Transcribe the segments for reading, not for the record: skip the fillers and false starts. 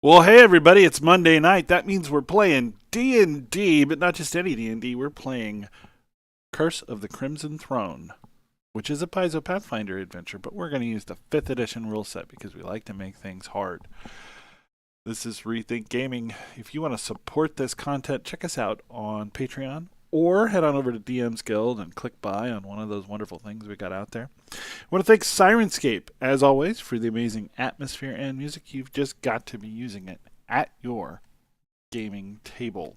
Well, hey everybody, it's Monday night. That means we're playing D&D, but not just any D&D. We're playing Curse of the Crimson Throne, which is a Paizo Pathfinder adventure, but we're going to use the 5th edition rule set because we like to make things hard. This is Rethink Gaming. If you want to support this content, check us out on Patreon or head on over to DM's Guild and click buy on one of those wonderful things we got out there. I want to thank Sirenscape, as always, for the amazing atmosphere and music. You've just got to be using it at your gaming table.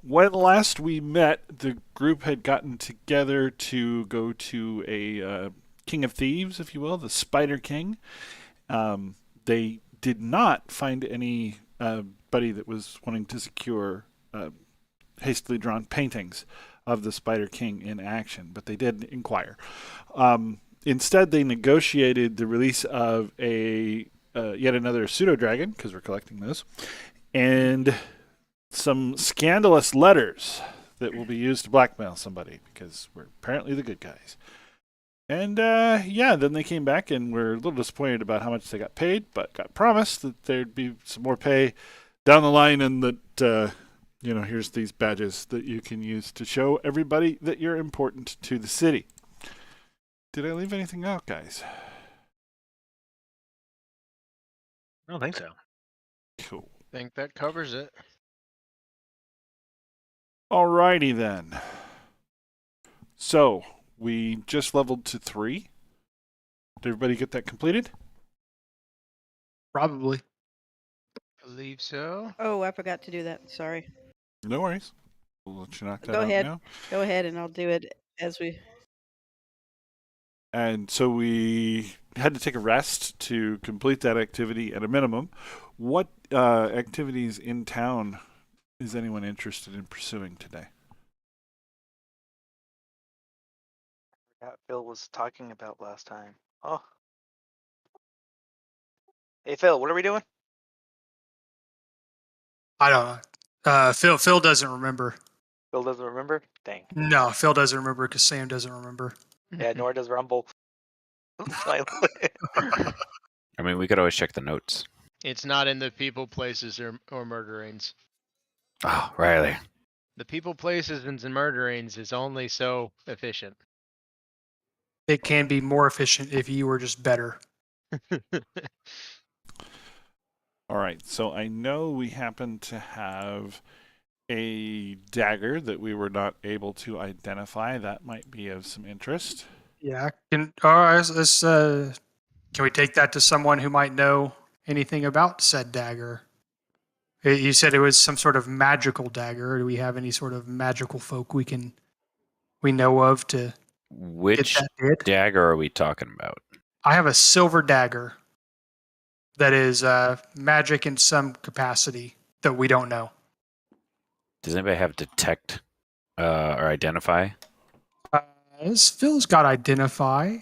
When last we met, the group had gotten together to go to a King of Thieves, if you will, the Spider King. They did not find anybody that was wanting to secure hastily drawn paintings of the Spider King in action, but they did inquire. Instead, they negotiated the release of a yet another pseudo dragon, because we're collecting those, and some scandalous letters that will be used to blackmail somebody, because we're apparently the good guys. And then they came back and were a little disappointed about how much they got paid, but got promised that there'd be some more pay down the line, and that here's these badges that you can use to show everybody that you're important to the city. Did I leave anything out, guys? I don't think so. Cool. I think that covers it. Alrighty then. So, we just leveled to 3. Did everybody get that completed? Probably. Believe so. Oh, I forgot to do that. Sorry. No worries. We'll let you knock that Go out ahead. now. Go ahead, and I'll do it as we. And so we had to take a rest to complete that activity at a minimum. What activities in town is anyone interested in pursuing today? That Phil was talking about last time. Oh. Hey Phil, what are we doing? I don't know. Phil doesn't remember. Phil doesn't remember? Dang. No, Phil doesn't remember because Sam doesn't remember. Yeah, nor does Rumble. I mean, we could always check the notes. It's not in the people, places, or murderings. Oh, Riley. The people, places, and murderings is only so efficient. It can be more efficient if you were just better. All right, so I know we happen to have a dagger that we were not able to identify. That might be of some interest. Yeah. Can we take that to someone who might know anything about said dagger? You said it was some sort of magical dagger. Do we have any sort of magical folk we know of to Which get that did? dagger are we talking about? I have a silver dagger that is magic in some capacity that we don't know. Does anybody have detect or identify? Phil's got identify.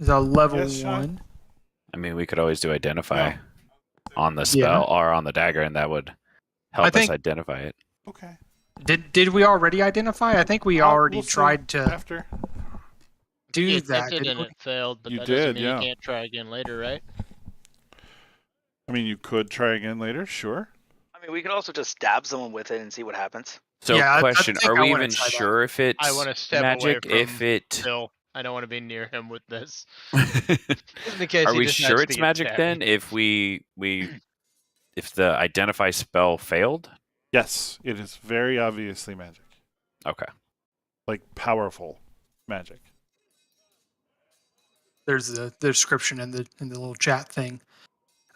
Is a level Yes, Sean? 1. I mean, we could always do identify Yeah. on the spell or on the dagger, and that would help us identify it. Okay. Did we already identify? I think we already We'll see tried to after. do You that. attempted didn't and we? it failed, but You that doesn't did, mean yeah. you can't try again later, right? I mean, you could try again later, sure. I mean, we could also just stab someone with it and see what happens. So, Yeah, I question: think Are I we wanna even try that. sure if it's I want to step magic? away If from it, Phil. I don't want to be near him with this. are Just in case he we decides sure to it's get magic stabbed. then? If if the identify spell failed? Yes, it is very obviously magic. Okay. Like powerful magic. There's the description in the little chat thing.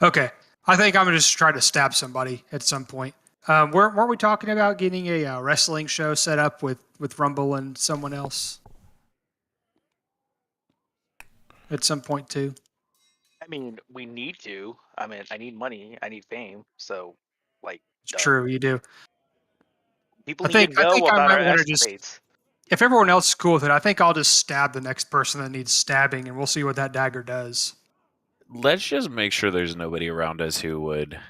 Okay, I think I'm gonna just try to stab somebody at some point. Weren't we talking about getting a wrestling show set up with Rumble and someone else at some point too? I mean, we need to. I mean, I need money. I need fame. So, like, It's duh. true, you do. People I need think to know I about might our want to just. escapades. If everyone else is cool with it, I think I'll just stab the next person that needs stabbing, and we'll see what that dagger does. Let's just make sure there's nobody around us who would.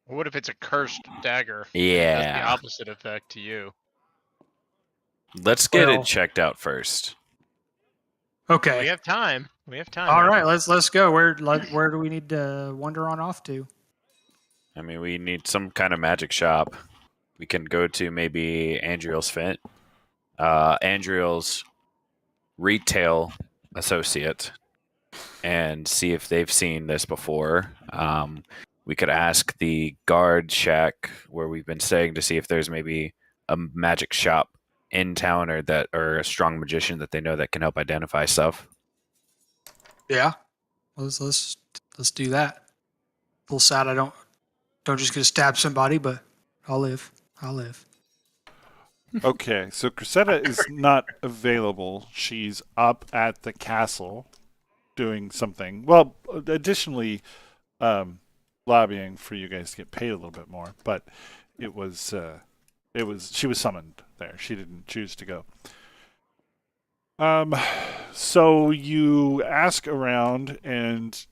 What if it's a cursed dagger? That's the Yeah. opposite effect to you. Let's get Well- it checked out first. Okay. We have time. We have time. All man. right, let's go. Where do we need to wander on off to? I mean, we need some kind of magic shop. We can go to maybe Andriel's Fit, Andriel's retail associate, and see if they've seen this before. We could ask the guard shack where we've been staying to see if there's maybe a magic shop in town or a strong magician that they know that can help identify stuff. Yeah. Let's do that. A little sad I don't just get to stab somebody, but I'll live. Okay, so Cressida is not available. She's up at the castle doing something. Well, additionally, lobbying for you guys to get paid a little bit more. But she was summoned there. She didn't choose to go. So you ask around and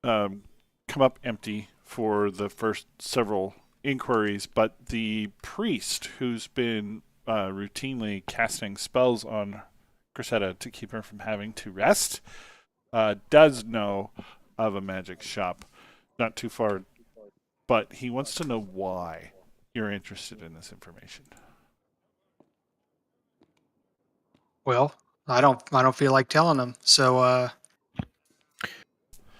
come up empty for the first several inquiries, but the priest who's been routinely casting spells on Cressida to keep her from having to rest does know of a magic shop not too far, but he wants to know why you're interested in this information. Well, I don't feel like telling them. So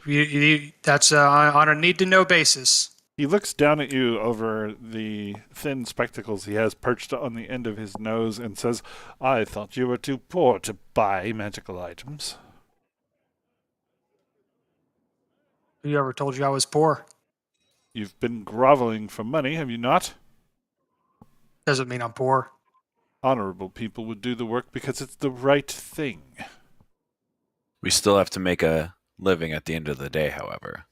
that's on a need to know basis. He looks down at you over the thin spectacles he has perched on the end of his nose and says, I thought you were too poor to buy magical items. Who ever told you I was poor? You've been groveling for money, have you not? Doesn't mean I'm poor. Honorable people would do the work because it's the right thing. We still have to make a living at the end of the day, however.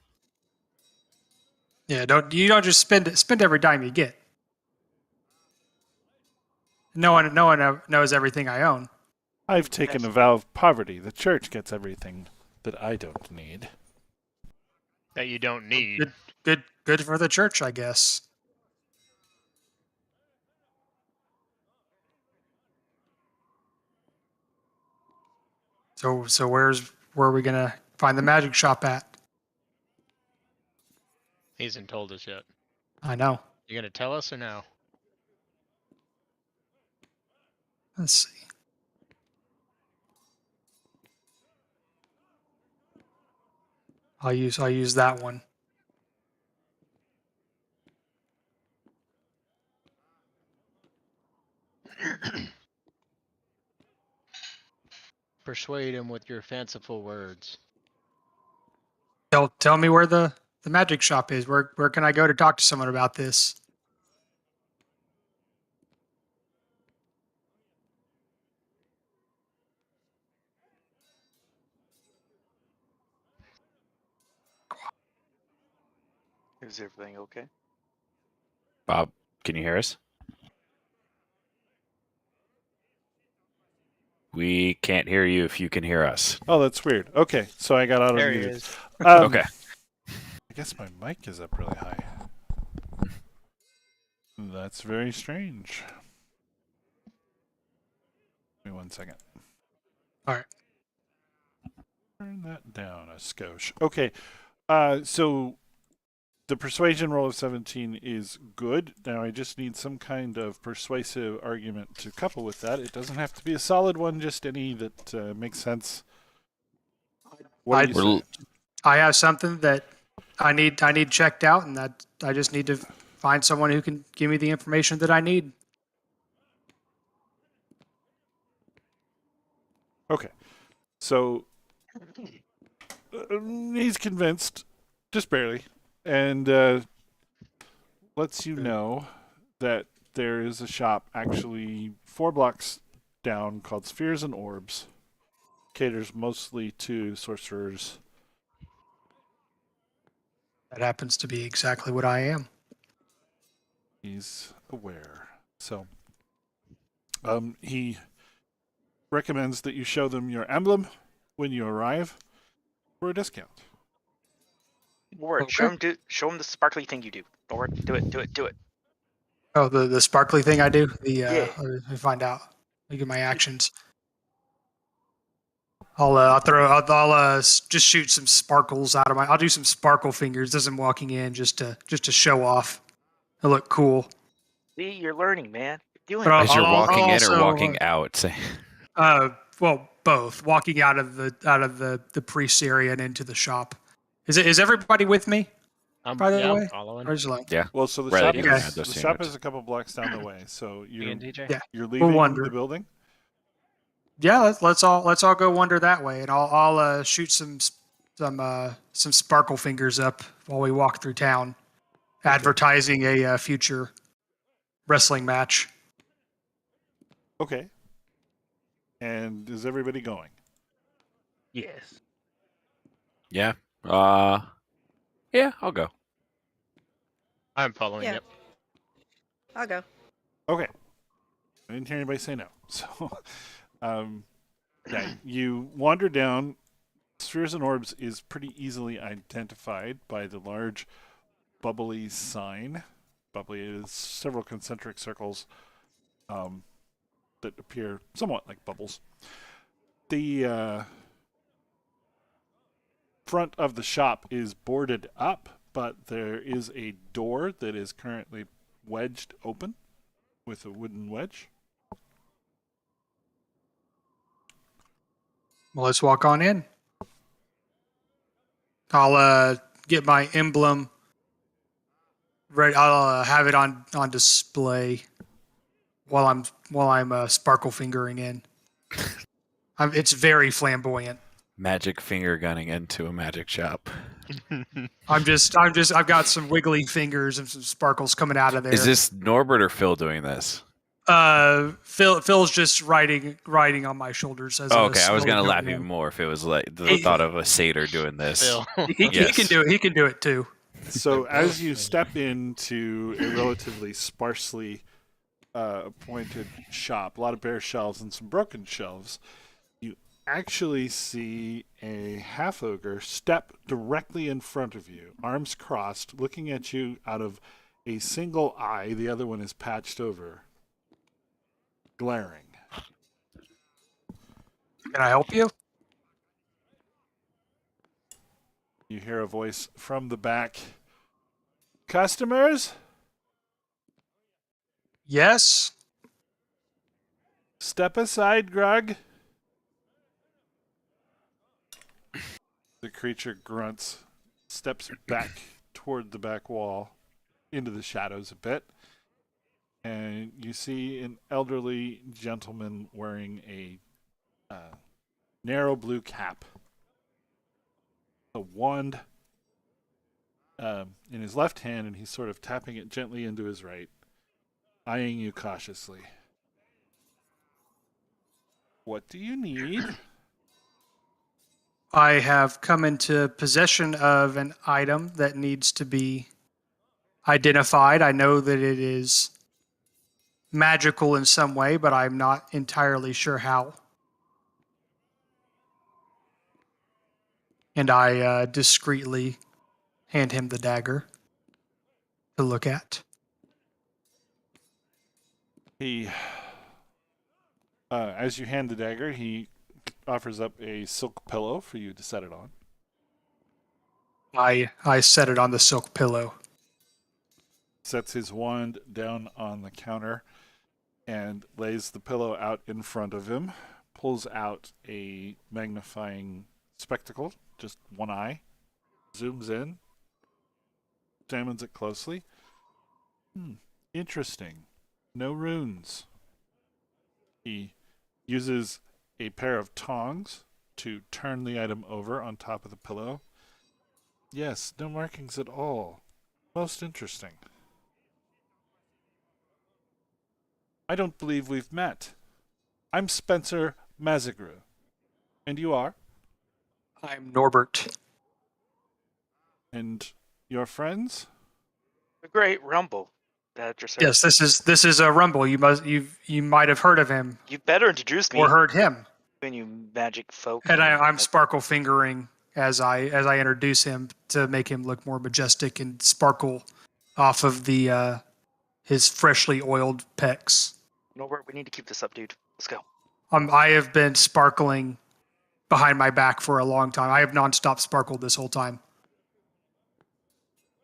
Yeah, you don't just spend every dime you get. No one knows everything I own. I've taken a vow of poverty. The church gets everything that I don't need. That you don't need. Good for the church, I guess. So where are we gonna find the magic shop at? He hasn't told us yet. I know. You gonna tell us or no? Let's see. I'll use that one. Persuade him with your fanciful words. Tell me where the magic shop is. Where can I go to talk to someone about this? Is everything okay? Bob, can you hear us? We can't hear you if you can hear us. Oh, that's weird. Okay, so I got out of There he muted. is. Okay. I guess my mic is up really high. That's very strange. Give me 1 second. All right. Turn that down a skosh. Okay, so the persuasion roll of 17 is good. Now I just need some kind of persuasive argument to couple with that. It doesn't have to be a solid one, just any that makes sense. What do you say? I have something that I need checked out, and that I just need to find someone who can give me the information that I need. Okay, so he's convinced, just barely, and lets you know that there is a shop actually 4 blocks down called Spheres and Orbs. Caters mostly to sorcerers. That happens to be exactly what I am. He's aware. So he recommends that you show them your emblem when you arrive for a discount. Word. Okay. Show him the sparkly thing you do. Word. Do it. Oh, the sparkly thing I do. Yeah. Let me find out. Look at my actions. I'll just shoot some sparkles out of my. I'll do some sparkle fingers as I'm walking in, just to show off. It look cool. See, you're learning, man. You're doing But it. As you're I'll walking in or also, walking out. Say, well, both. Walking out of the priest area and into the shop. Is everybody with me? By the way, following. or is it like- yeah. Well, so the Rather shop than Okay. is those the shop units. is a couple blocks down the way. So You and DJ? Yeah. you're leaving wander. the building. Yeah, let's all go wander that way, and I'll shoot some sparkle fingers up while we walk through town, advertising a future wrestling match. Okay. And is everybody going? Yes. Yeah. Yeah, I'll go. I'm following Yeah. it. I'll go. Okay. I didn't hear anybody say no. So, yeah, you wander down. Spheres and Orbs is pretty easily identified by the large bubbly sign. Bubbly is several concentric circles that appear somewhat like bubbles. The front of the shop is boarded up, but there is a door that is currently wedged open with a wooden wedge. Well, let's walk on in. I'll get my emblem ready. I'll have it on display while I'm sparkle fingering in. It's very flamboyant. Magic finger gunning into a magic shop. I've got some wiggly fingers and some sparkles coming out of there. Is this Norbert or Phil doing this? Phil's just riding on my shoulders. As Oh, okay. I was slowly gonna laugh going in. even more if it was like the thought of a satyr doing this. Phil. He Yes. can do it. He can do it too. So as you step into a relatively sparsely appointed shop, a lot of bare shelves and some broken shelves, you actually see a half ogre step directly in front of you, arms crossed, looking at you out of a single eye. The other one is patched over, glaring. Can I help you? You hear a voice from the back. Customers, Yes. step aside, Grug. The creature grunts, steps back toward the back wall, into the shadows a bit, and you see an elderly gentleman wearing a narrow blue cap, a wand in his left hand, and he's sort of tapping it gently into his right, eyeing you cautiously. What do you need? I have come into possession of an item that needs to be identified. I know that it is magical in some way, but I'm not entirely sure how. And I discreetly hand him the dagger to look at. He, as you hand the dagger, he offers up a silk pillow for you to set it on. I set it on the silk pillow. Sets his wand down on the counter and lays the pillow out in front of him. Pulls out a magnifying spectacle, just one eye. Zooms in. Examines it closely. Interesting. No runes. He uses a pair of tongs to turn the item over on top of the pillow. Yes, no markings at all. Most interesting. I don't believe we've met. I'm Spencer Mazigru. And you are? I'm Norbert. And your friends? The Great Rumble. That just Yes, this is a Rumble. You might have heard of him You better introduce me or heard him. when you magic folk. And I'm sparkle fingering as I introduce him to make him look more majestic and sparkle off of the his freshly oiled pecs. Norbert, we need to keep this up, dude. Let's go. I have been sparkling behind my back for a long time. I have nonstop sparkled this whole time.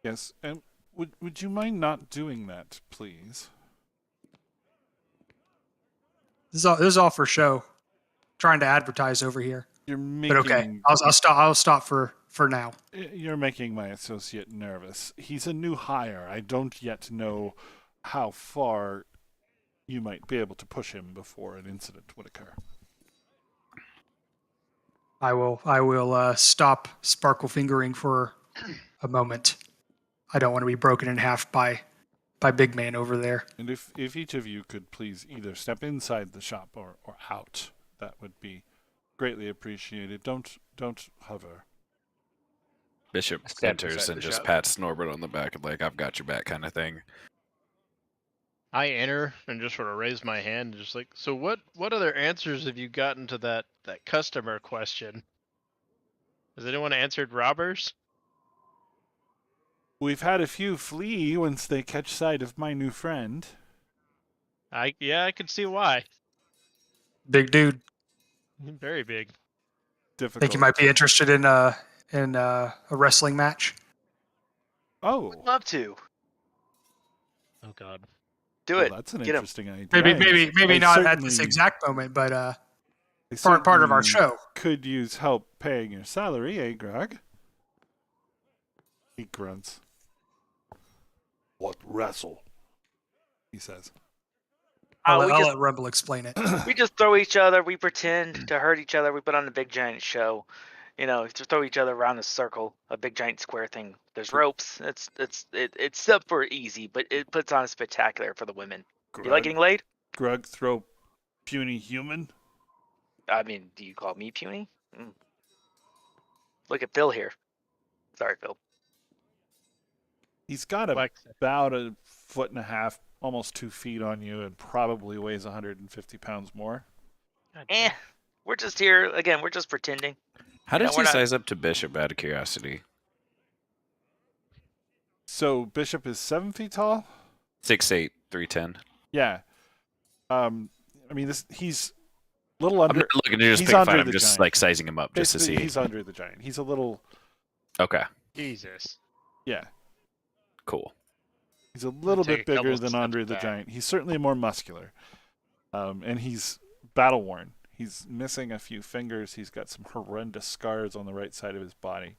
Yes, and would you mind not doing that, please? This is all for show. Trying to advertise over here. You're But okay, making I'll stop for now. you're making my associate nervous. He's a new hire. I don't yet know how far you might be able to push him before an incident would occur. I will stop sparkle fingering for a moment. I don't want to be broken in half by big man over there. And if each of you could please either step inside the shop or out, that would be greatly appreciated. Don't hover. Bishop Step enters inside and the just shop. pats Norbert on the back and like, I've got your back kind of thing. I enter and just sort of raise my hand, and just like, so what other answers have you gotten to that customer question? Has anyone answered robbers? We've had a few flee once they catch sight of my new friend. I can see why. Big dude. Very big. Difficult. Think you might be interested in a wrestling match? Oh, Would love to. Oh God. Do well, it. that's an Get 'em. interesting idea. Maybe I not at this certainly- exact moment, but I part of our certainly show. Could use help paying your salary, eh, Greg? He grunts. What wrestle? He says. I'll we just let Rumble explain it. we just throw each other. We pretend to hurt each other. We put on a big giant show. You know, just throw each other around a circle, a big giant square thing. There's ropes. It's super easy, but it puts on a spectacular for the women. You like getting laid? Grug throw puny human? I mean, do you call me puny? Look at Phil here. Sorry, Phil. He's got about a foot and a half, almost 2 feet on you, and probably weighs 150 pounds more. We're just here again. We're just pretending. How You know, does we're he not- size up to Bishop out of curiosity? So Bishop is 7 feet tall? 6'8", 310. Yeah. I mean, he's a little under. I'm not looking to just he's pick a under fight. I'm the just giant. like sizing him up just to Basically, see. He's under the giant. He's a little. Okay, Jesus. Yeah. cool. He's a little take bit a couple bigger than steps Andre the back. Giant. He's certainly more muscular. And he's battle worn. He's missing a few fingers. He's got some horrendous scars on the right side of his body.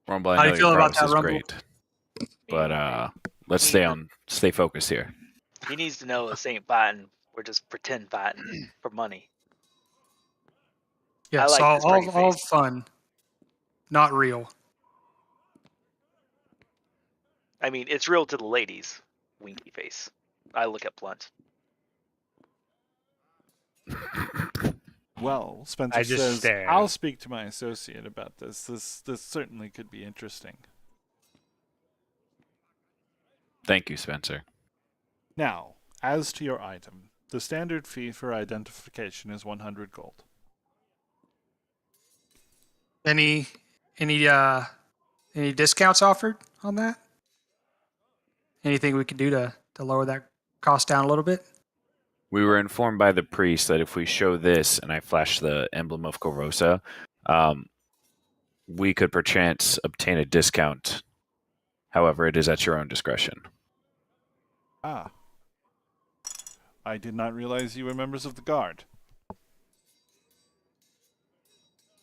Rumble, I How do know you feel your about promise that, is Rumble? great, but let's stay focused here. He needs to know this ain't fighting. We're just pretend fighting for money. Yes, like this pretty all face. fun, not real. I mean, it's real to the ladies. Winky face. I look at Blunt. Well, Spencer I just says, stare. I'll speak to my associate about this. This certainly could be interesting. Thank you, Spencer. Now, as to your item, the standard fee for identification is 100 gold. Any discounts offered on that? Anything we can do to lower that cost down a little bit? We were informed by the priest that if we show this and I flash the emblem of Corvosa, we could perchance obtain a discount. However, it is at your own discretion. Ah. I did not realize you were members of the guard.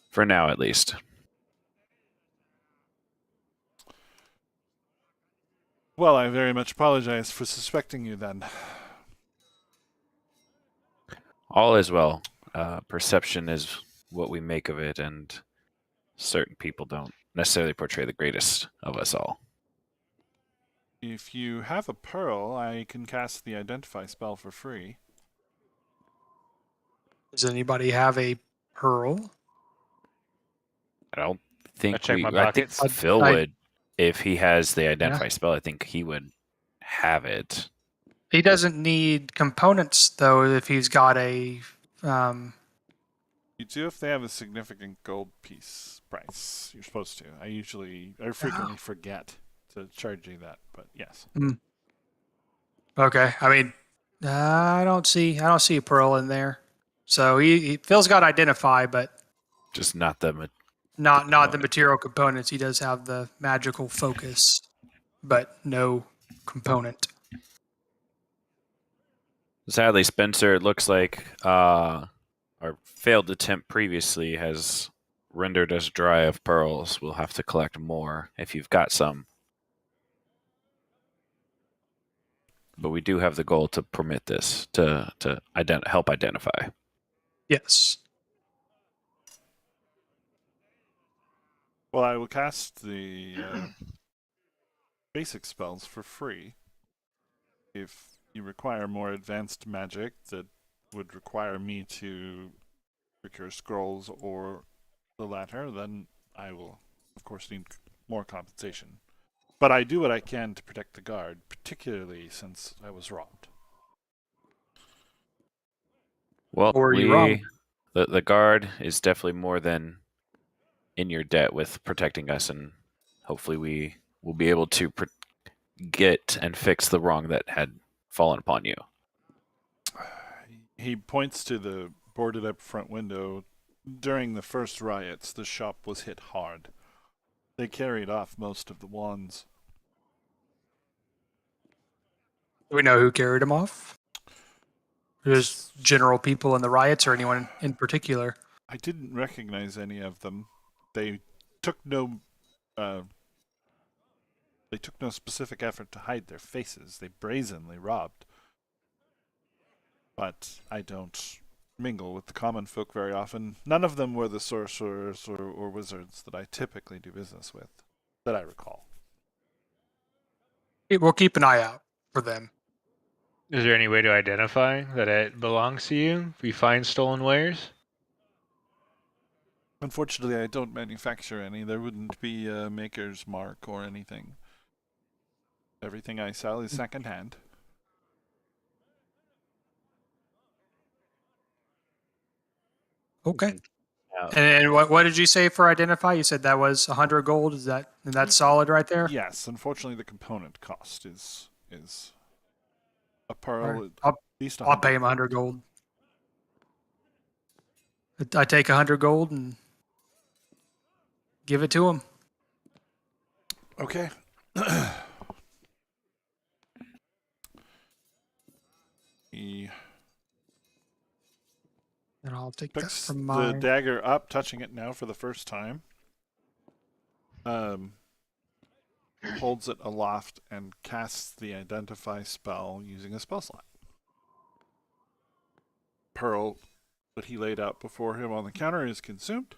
For now, at least. Well, I very much apologize for suspecting you then. All is well. Perception is what we make of it, and certain people don't necessarily portray the greatest of us all. If you have a pearl, I can cast the identify spell for free. Does anybody have a pearl? I don't think check my I think pockets. Phil I- would, if he has the identify spell. I think he would have it. He doesn't need components though. If he's got a, You do if they have a significant gold piece price. You're supposed to. I frequently forget to charge you that, but yes. Okay. I mean, I don't see a pearl in there. So Phil's got identify, but Just not the not the component. material components. He does have the magical focus, but no component. Sadly, Spencer, it looks like our failed attempt previously has rendered us dry of pearls. We'll have to collect more if you've got some. But we do have the goal to permit this, to help identify. Yes. Well, I will cast the basic spells for free. If you require more advanced magic that would require me to procure scrolls or the latter, then I will, of course, need more compensation. But I do what I can to protect the guard, particularly since I was robbed. Well, Or are you wrong? the guard is definitely more than in your debt with protecting us, and hopefully we will be able to get and fix the wrong that had fallen upon you. He points to the boarded up front window. During the first riots, the shop was hit hard. They carried off most of the wands. Do we know who carried them off? Just general people in the riots, or anyone in particular? I didn't recognize any of them. They took no specific effort to hide their faces. They brazenly robbed. But I don't mingle with the common folk very often. None of them were the sorcerers or wizards that I typically do business with, that I recall. We'll keep an eye out for them. Is there any way to identify that it belongs to you if we find stolen wares? Unfortunately, I don't manufacture any. There wouldn't be a maker's mark or anything. Everything I sell is secondhand. Okay. Yeah. And what did you say for identify? You said that was 100 gold. Is that's solid right there? Yes, unfortunately, the component cost is a pearl. Right. At least I'll pay him 100 gold. I take 100 gold and give it to him. Okay. He And I'll take that picks from the mine. dagger up, touching it now for the first time. Holds it aloft and casts the identify spell using a spell slot. Pearl that he laid out before him on the counter is consumed.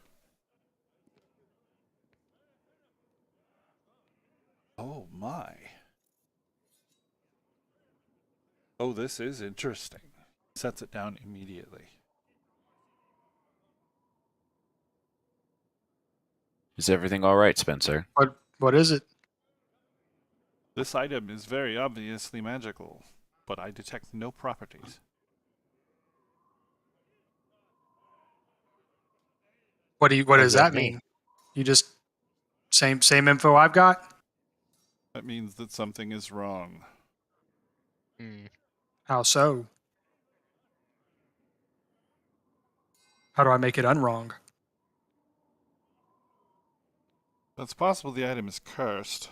Oh my. Oh, this is interesting. Sets it down immediately. Is everything all right, Spencer? What is it? This item is very obviously magical, but I detect no properties. What does that mean? You just same info I've got? That means that something is wrong. How so? How do I make it unwrong? It's possible the item is cursed.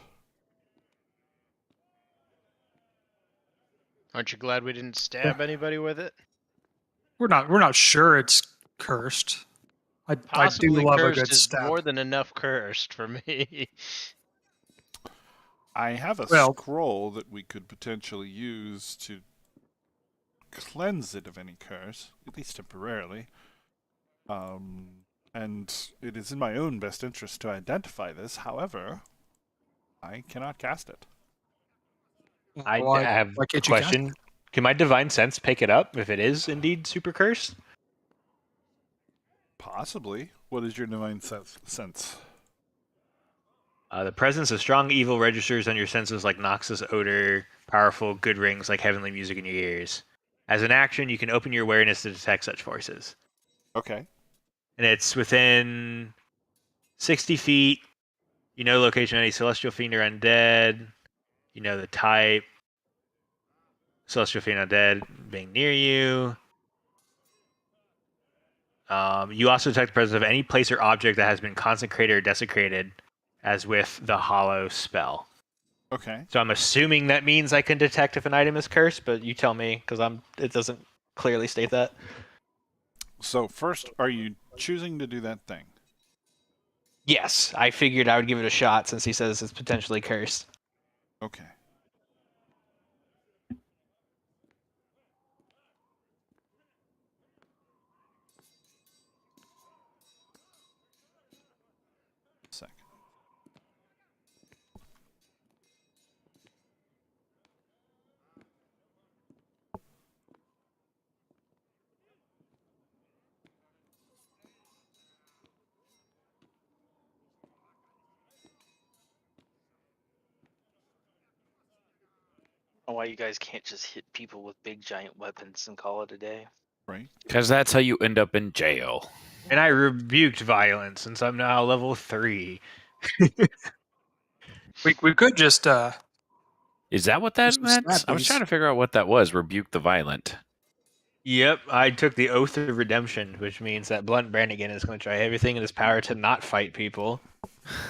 Aren't you glad we didn't stab anybody with it? We're not sure it's cursed. I do Possibly love a cursed good is stab. more than enough cursed for me. I have a Well- scroll that we could potentially use to cleanse it of any curse, at least temporarily. And it is in my own best interest to identify this. However, I cannot cast it. I Why- have why a can't you cast question. Can my divine sense pick it up if it is indeed super cursed? Possibly. What is your divine sense? The presence of strong evil registers on your senses like noxious odor, powerful good rings like heavenly music in your ears. As an action, you can open your awareness to detect such forces. Okay. And it's within 60 feet. You know the location of any celestial fiend or undead. You know the type. Celestial Fiend Undead being near you. You also detect the presence of any place or object that has been consecrated or desecrated, as with the Hollow spell. Okay. So I'm assuming that means I can detect if an item is cursed, but you tell me, because it doesn't clearly state that. So first, are you choosing to do that thing? Yes, I figured I would give it a shot since he says it's potentially cursed. Okay. Second. Why you guys can't just hit people with big giant weapons and call it a day? Right. Because that's how you end up in jail. And I rebuked violence since I'm now level 3. We could just Is that what that Just meant? snap I was these. trying to figure out what that was. Rebuke the violent. Yep, I took the Oath of Redemption, which means that Blunt Brannigan is going to try everything in his power to not fight people.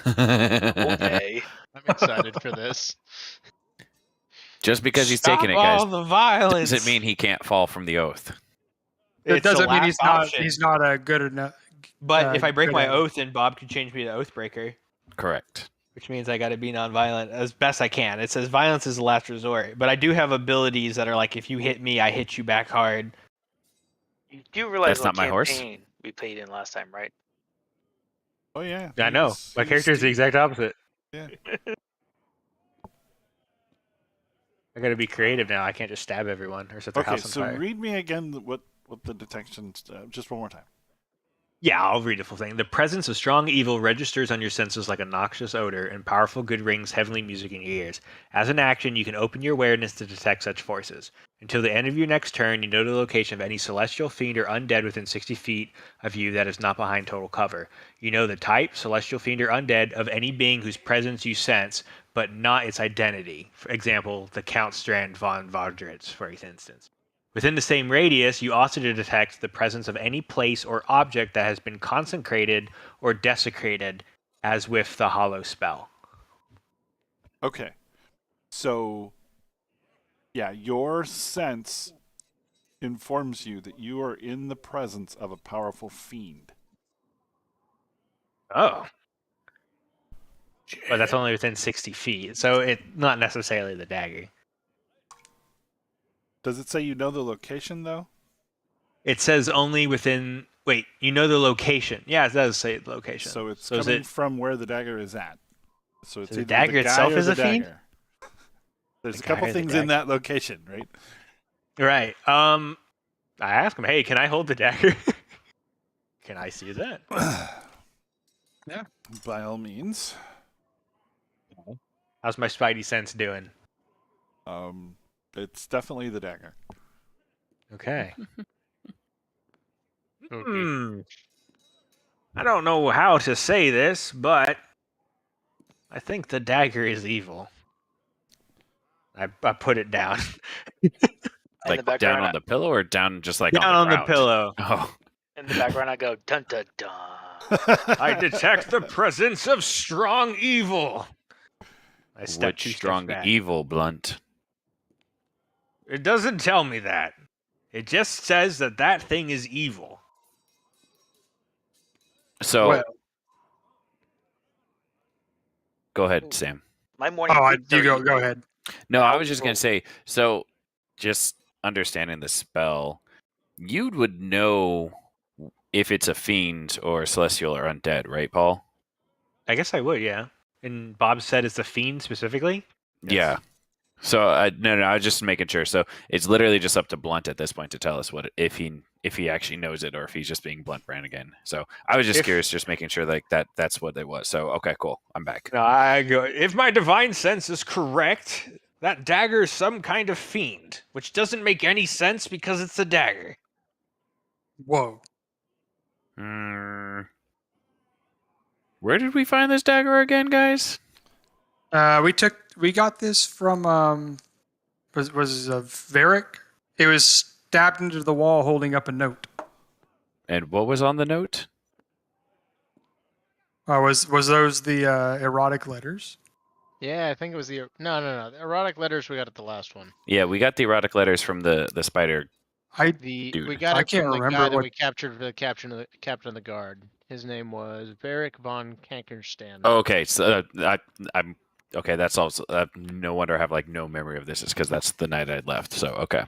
Okay. I'm excited for this. Just because he's Stop taking it, guys, all the violence. doesn't mean he can't fall from the oath. it It's the doesn't mean last he's not option. he's not a good enough. But if I break good my at it. oath, then Bob could change me to Oathbreaker, Correct. which means I got to be nonviolent as best I can. It says violence is the last resort, but I do have abilities that are like if you hit me, I hit you back hard. You do realize That's what not my horse? campaign we played in last time, right? Oh yeah. I know. He's- My he's character is the Steve. exact opposite. Yeah. I got to be creative now. I can't just stab everyone or set their Okay. house on So fire. read me again what the detection. Just one more time. Yeah, I'll read the full thing. The presence of strong evil registers on your senses like a noxious odor, and powerful good rings heavenly music in your ears. As an action, you can open your awareness to detect such forces. Until the end of your next turn, you know the location of any celestial fiend or undead within 60 feet of you that is not behind total cover. You know the type, celestial fiend or undead, of any being whose presence you sense, but not its identity. For example, the Count Strand von Vardritz, for instance. Within the same radius, you also detect the presence of any place or object that has been consecrated or desecrated, as with the Hollow spell. Okay. So, yeah, your sense informs you that you are in the presence of a powerful fiend. Oh. But that's only within 60 feet, so it's not necessarily the dagger. Does it say you know the location though? It says only within... Wait, you know the location. Yeah, it does say the location. So it's is coming it... from where the dagger is at. So it's the either dagger the guy itself or is the a fiend? dagger. There's The a couple guy or the things in dagger? that location, right? Right. I asked him, hey, can I hold the dagger? Can I see that? Yeah. By all means. How's my spidey sense doing? It's definitely the dagger. Okay. Okay. I don't know how to say this, but I think the dagger is evil. I put it down. In the Like background, down on the pillow or down just like Down on on the the ground? pillow. Oh, in the background, I go dun dun dun. I detect the presence of strong evil. I step which 2 steps strong back. evil, Blunt? It doesn't tell me that. It just says that that thing is evil. So Well, go ahead, Sam. My morning. you victory. go ahead. No, Yeah, I I'll was just gonna roll. say. So, just understanding the spell, you would know if it's a fiend or celestial or undead, right, Paul? I guess I would, yeah. And Bob said it's a fiend specifically? Yeah. So no, I was just making sure. So it's literally just up to Blunt at this point to tell us what if he actually knows it or if he's just being Blunt Brannigan. So I was just If- curious, just making sure like that's what it was. So okay, cool. I'm back. No, I go. If my divine sense is correct, that dagger is some kind of fiend, which doesn't make any sense because it's a dagger. Whoa. Where did we find this dagger again, guys? We got this from was Varric. It was stabbed into the wall holding up a note. And what was on the note? Was those the erotic letters? Yeah, I think it was the no. The erotic letters we got at the last one. Yeah, we got the erotic letters from the spider. We Dude. got I it can't from the remember guy that what- we captured for the captain of the guard. His name was Varric von Kankerstand. Oh, okay, so I'm okay. That's also no wonder I have like no memory of this. Is because that's the night I left. So okay.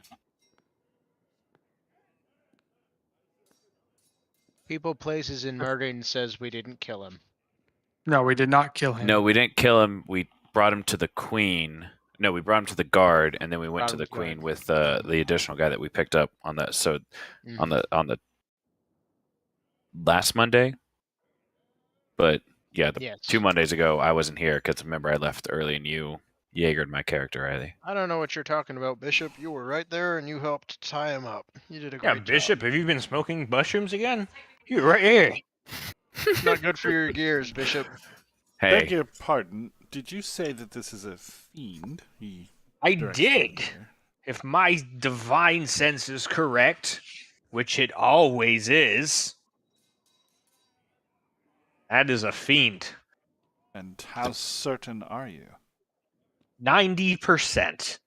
People, places, and murdering says we didn't kill him. No, we did not kill him. No, we didn't kill him. We brought him to the queen. No, we brought him to the guard, and then we went Brought to him the to the queen guard. with the additional guy that we picked up on that. So on the last Monday. But yeah, the Yes. 2 Mondays ago, I wasn't here because remember I left early and you Jaegered my character, Riley. I don't know what you're talking about, Bishop. You were right there and you helped tie him up. You did a great Yeah, Bishop, have you been smoking mushrooms again? You're right here. job. Not good for your gears, Bishop. Beg Hey, your pardon. Did you say that this is a fiend? I directs did. me here. If my divine sense is correct, which it always is, that is a fiend. And how certain are you? 90%.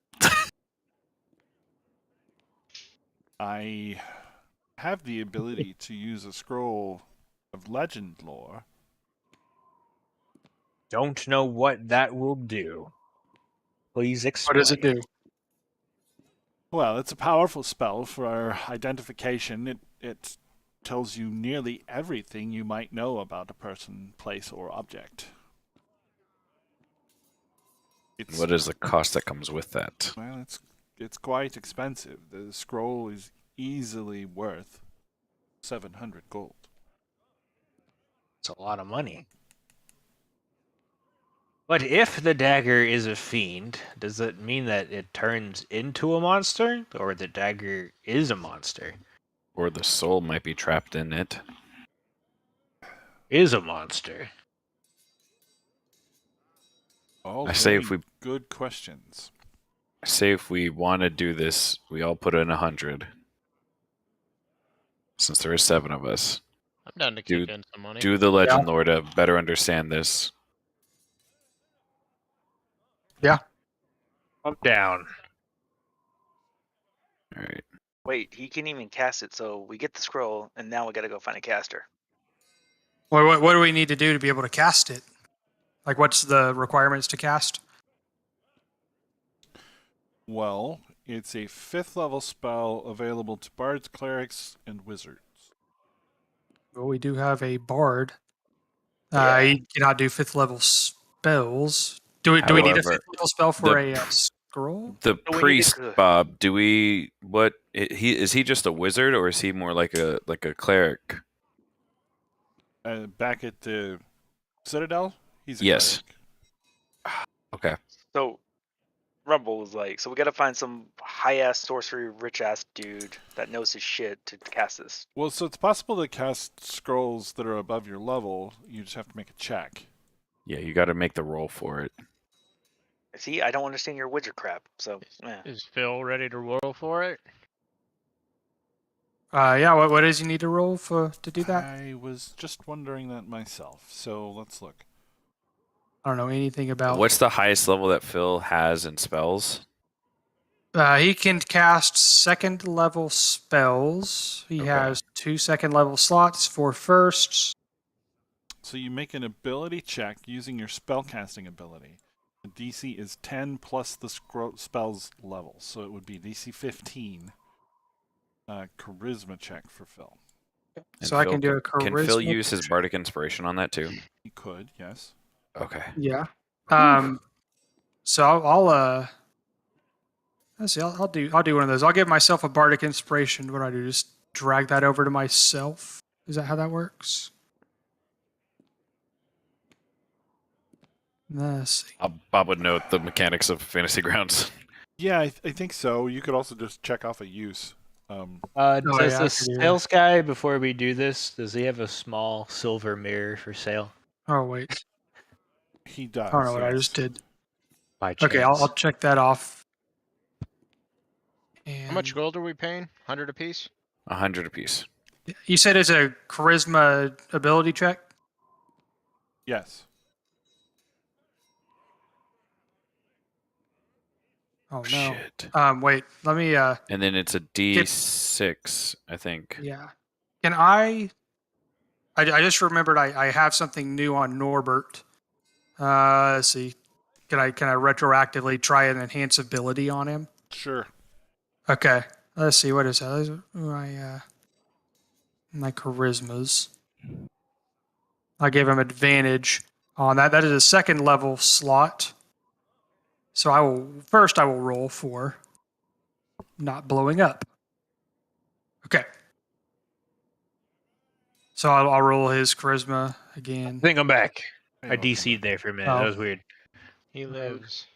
I have the ability to use a scroll of legend lore. Don't know what that will do. Please explain. What does it do? Well, it's a powerful spell for our identification. It tells you nearly everything you might know about a person, place, or object. It's, what is the cost that comes with that? well, it's quite expensive. The scroll is easily worth 700 gold. It's a lot of money. But if the dagger is a fiend, does that mean that it turns into a monster? Or the dagger is a monster? Or the soul might be trapped in it. Is a monster? All I say very if we- good questions. Say if we want to do this, we all put in 100. Since there are 7 of us, I'm down to Dude, kick in some money. do the legend lore to better understand this. I'm down. All right. Wait, he can even cast it, so we get the scroll, and now we gotta go find a caster. What do we need to do to be able to cast it? Like, what's the requirements to cast? Well, it's a 5th level spell available to bards, clerics, and wizards. Well, we do have a bard. Yeah. He cannot do 5th level spells. Do we need a However, 5th level spell for the- a scroll? The So we need to priest, go- Bob. Do we? What? He is he just a wizard, or is he more like a cleric? Back at the Citadel, he's a Yes. cleric. Okay. So, Rumble was like, so we gotta find some high-ass sorcery, rich-ass dude that knows his shit to cast this. Well, so it's possible to cast scrolls that are above your level. You just have to make a check. Yeah, you got to make the roll for it. See, I don't understand your wizard crap, so, yeah. Is Phil ready to roll for it? Yeah. What does he need to roll to do that? I was just wondering that myself. So let's look. I don't know anything about. What's the highest level that Phil has in spells? He can cast 2nd level spells. He Okay. has 2 2nd level slots, 4 firsts. So you make an ability check using your spellcasting ability. The DC is 10 plus the spell's level, so it would be DC 15. Charisma check for Phil. And So I Phil can do a charisma. Can Phil use his bardic inspiration on that too? He could, yes. Okay. Yeah. So let's see. I'll do one of those. I'll give myself a bardic inspiration. What do I do? Just drag that over to myself. Is that how that works? Let's see. Bob would know the mechanics of Fantasy Grounds. Yeah, I think so. You could also just check off a use. Does yeah, the I can do that. sales guy, before we do this, does he have a small silver mirror for sale? Oh wait. He does. I don't know what I yes. just did. By chance. Okay, I'll check that off. And How much gold are we paying? 100 apiece? 100 apiece. You said it's a charisma ability check? Yes. Oh, no. Shit. Wait, let me, And then it's a D6, I think. yeah. Can I just remembered I have something new on Norbert. Let's see. Can I retroactively try an enhance ability on him? Sure. Okay. Let's see. What is that? Those are my charismas. I give him advantage on that. That is a second level slot. So I will roll for not blowing up. Okay. So I'll roll his charisma again. I think I'm back. Hey, I welcome DC'd back. there for a minute. Oh. That was weird. He lives.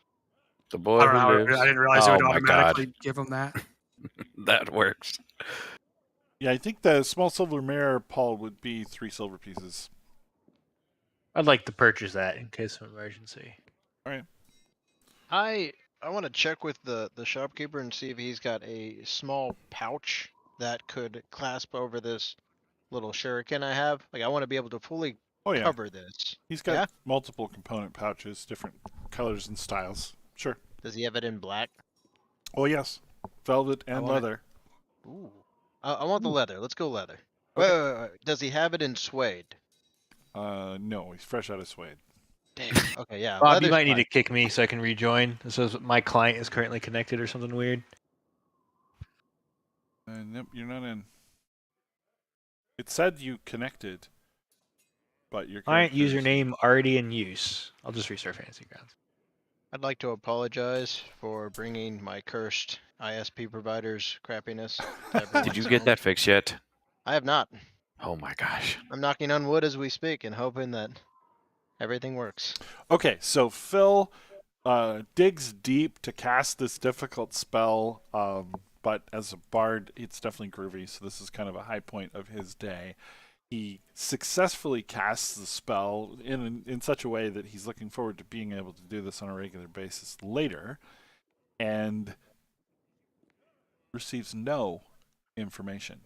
The boy I don't know. who lives. I didn't realize it Oh would my automatically god. give him that. That works. Yeah, I think the small silver mirror, Paul, would be 3 silver pieces. I'd like to purchase that in case of emergency. I want to check with the shopkeeper and see if he's got a small pouch that could clasp over this little shuriken I have. Like, I want to be able to fully Oh, yeah. cover this. He's got Yeah? multiple component pouches, different colors and styles. Sure. Does he have it in black? Oh, yes. Velvet I and want it- leather. Ooh. I want the leather. Let's go leather. Okay. Wait. Does he have it in suede? No, he's fresh out of suede. Damn. Okay, yeah. Bob, you leather's might need fine. to kick me so I can rejoin. It says my client is currently connected or something weird. Nope, you're not in. It said you connected, but your Client character's- username already in use. I'll just restart Fantasy Grounds. I'd like to apologize for bringing my cursed ISP provider's crappiness. to Did everyone's you get phone. that fixed yet? I have not. Oh my gosh. I'm knocking on wood as we speak and hoping that everything works. Okay, so Phil digs deep to cast this difficult spell, but as a bard, it's definitely groovy, so this is kind of a high point of his day. He successfully casts the spell in such a way that he's looking forward to being able to do this on a regular basis later, and receives no information.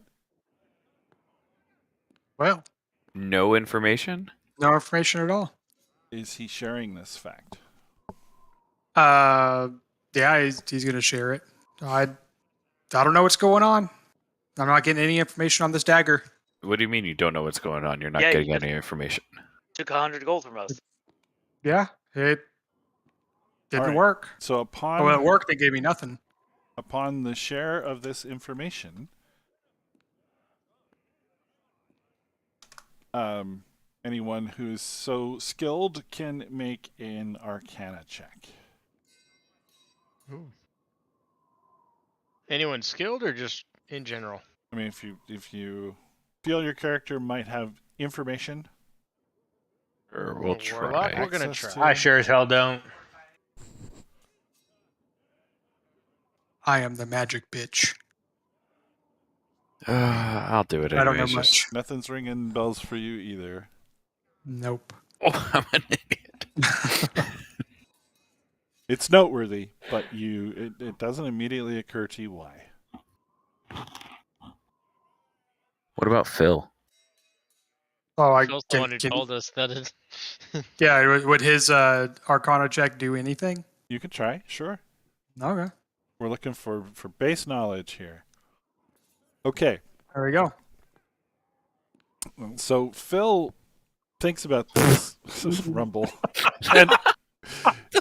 Well, No information? no information at all. Is he sharing this fact? Yeah, he's gonna share it. I don't know what's going on. I'm not getting any information on this dagger. What do you mean you don't know what's going on? You're not Yeah, getting because- any information. Took 100 gold from us. Yeah, it didn't Alright. work. So upon Well, it worked. They gave me nothing. upon the share of this information, anyone who's so skilled can make an Arcana check. Ooh. Anyone skilled or just in general? I mean, if you feel your character might have information, Or Well, we'll Warlock, try. we're gonna Access try. I sure as hell don't. I am the magic bitch. I'll do it I don't anyways. know just- much. nothing's ringing bells for you either. Nope. Oh, I'm an idiot. It's noteworthy, but it doesn't immediately occur to you why. What about Phil? Oh, I Phil's the one who told us that it. Yeah, would his Arcana check do anything? You can try, sure. Okay, We're looking for base knowledge here. Okay, there we go. so Phil thinks about this Rumble, and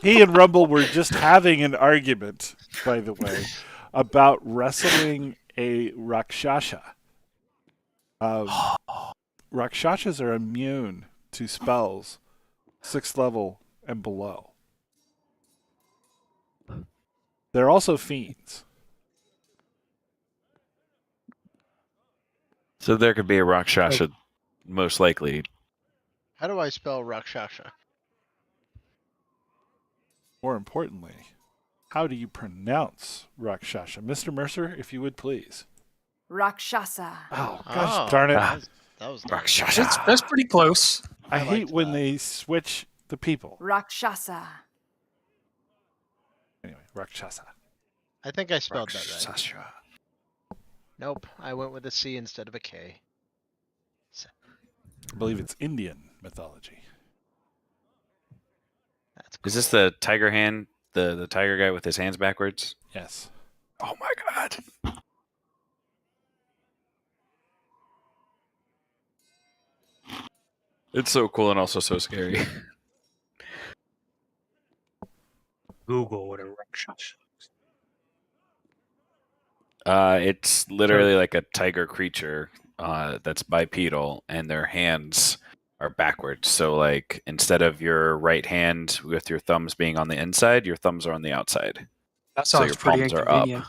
he and Rumble were just having an argument, by the way, about wrestling a Rakshasa. Rakshasas are immune to spells 6th level and below. They're also fiends. So there could be a Rakshasa, most likely. How do I spell Rakshasha? More importantly, how do you pronounce Rakshasa? Mr. Mercer, if you would please. Rakshasa. Oh, gosh darn it. That was Rakshasa. That's pretty close. I I hate liked when that. they switch the people. Rakshasa. Anyway, Rakshasa. I think I spelled that right. Rakshasa. Nope, I went with a C instead of a K. I believe it's Indian mythology. That's cool. Is this the tiger hand? The tiger guy with his hands backwards? Yes. Oh my god. It's so cool and also so scary. Google what a Rakshasa. It's literally like a tiger creature that's bipedal, and their hands are backwards. So, like, instead of your right hand with your thumbs being on the inside, your thumbs are on the outside. That So sounds your pretty palms are up. inconvenient.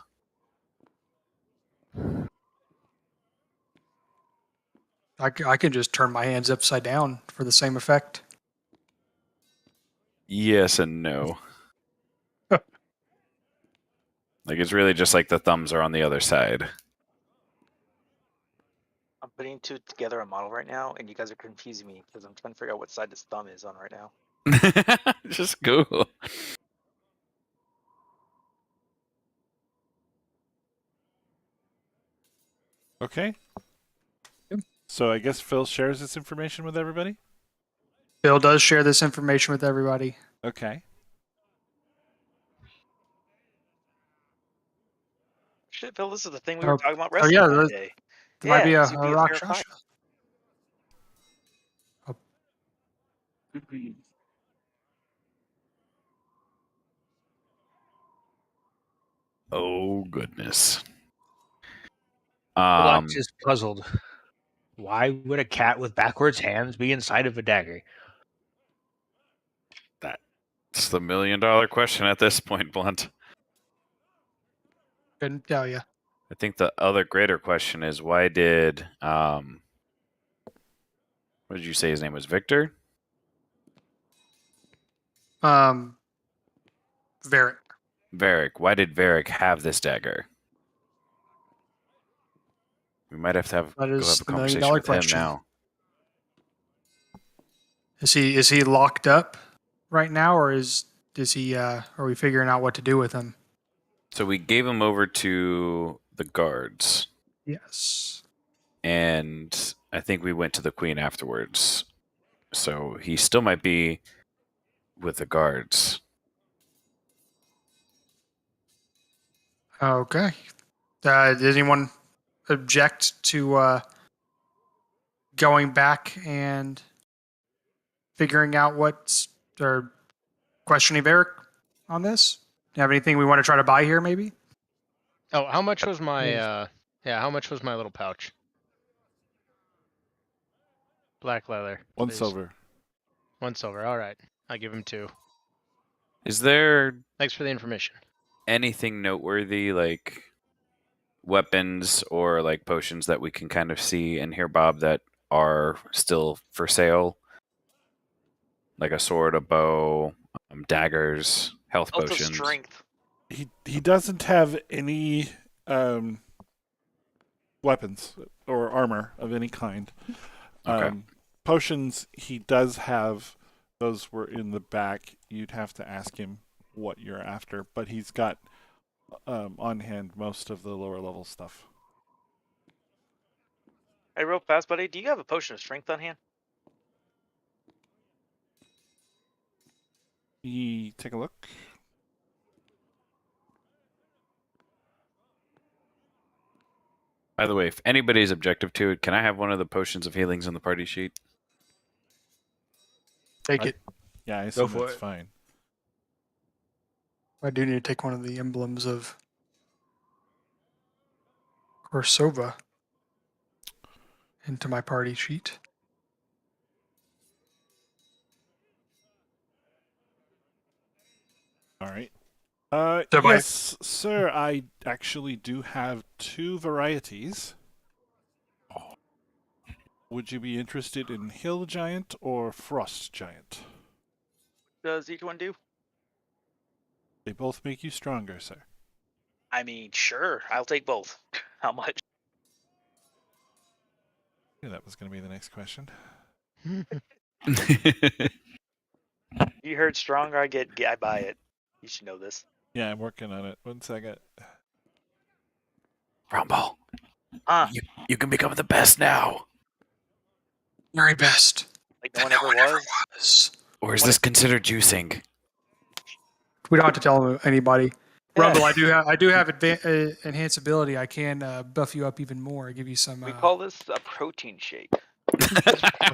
I can just turn my hands upside down for the same effect. Yes and no. Like, it's really just like the thumbs are on the other side. I'm putting two together a model right now, and you guys are confusing me because I'm trying to figure out what side this thumb is on right now. Just Google. Okay. Yep. So I guess Phil shares this information with everybody? Bill does share this information with everybody. Okay. Shit, Phil, this is the thing we were talking about Oh, wrestling yeah, that there day. might be a this would be a fair fight. Rakshasa. Oh, goodness. I'm just puzzled. Why would a cat with backwards hands be inside of a dagger? It's the $1 million question at this point, Blunt. Couldn't tell you. I think the other greater question is why did what did you say his name was? Victor? Varric. Varric. Why did Varric have this dagger? We might have to That go is have a the $1 million conversation with question. him now. Is he locked up right now, or is he? Are we figuring out what to do with him? So we gave him over to the guards, Yes. and I think we went to the queen afterwards. So he still might be with the guards. Okay. Does anyone object to going back and figuring out or questioning Varric on this? Do you have anything we want to try to buy here, maybe? Oh, how much was my how much was my little pouch? Black leather. One please. silver. 1 silver. All right. I give him 2. Is there Thanks for the information. anything noteworthy, like weapons or like potions that we can kind of see in here, Bob, that are still for sale? Like a sword, a bow, daggers, health Also potions. strength. He doesn't have any weapons or armor of any kind. Okay. Potions he does have. Those were in the back. You'd have to ask him what you're after, but he's got on hand most of the lower level stuff. Hey, real fast, buddy, do you have a potion of strength on hand? Take a look. By the way, if anybody's objective to it, can I have one of the potions of healings on the party sheet? Take it. Yeah, I assume for that's it. fine. I do need to take one of the emblems of Korsova into my party sheet. All right. So by- Yes, sir. I actually do have 2 varieties. Would you be interested in Hill Giant or Frost Giant? Does each one do? They both make you stronger, sir. I mean, sure. I'll take both. How much? Yeah, that was going to be the next question. You heard stronger, I buy it. You should know this. Yeah, I'm working on it. 1 second. Rumble. Huh? You can become the best now. Very best. Like no one ever was. Or is this considered juicing? We don't have to tell anybody. Yeah. Rumble, I do have enhanced ability. I can buff you up even more. Give you some. We call this a protein shake.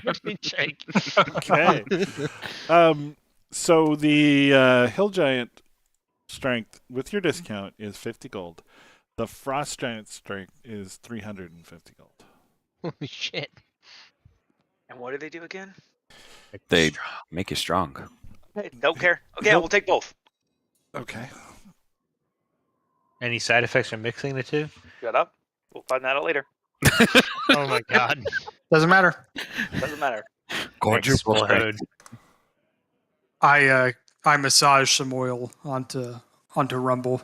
Protein shake. Okay. So the Hill Giant strength with your discount is 50 gold. The Frost Giant strength is 350 gold. Holy shit. And what do they do again? They make you strong. Hey, don't care. Okay, we'll take both. Okay. Any side effects from mixing the two? Shut up. We'll find that out later. Oh my god. Doesn't matter. Doesn't matter. Quadruple strength. I massage some oil onto Rumble.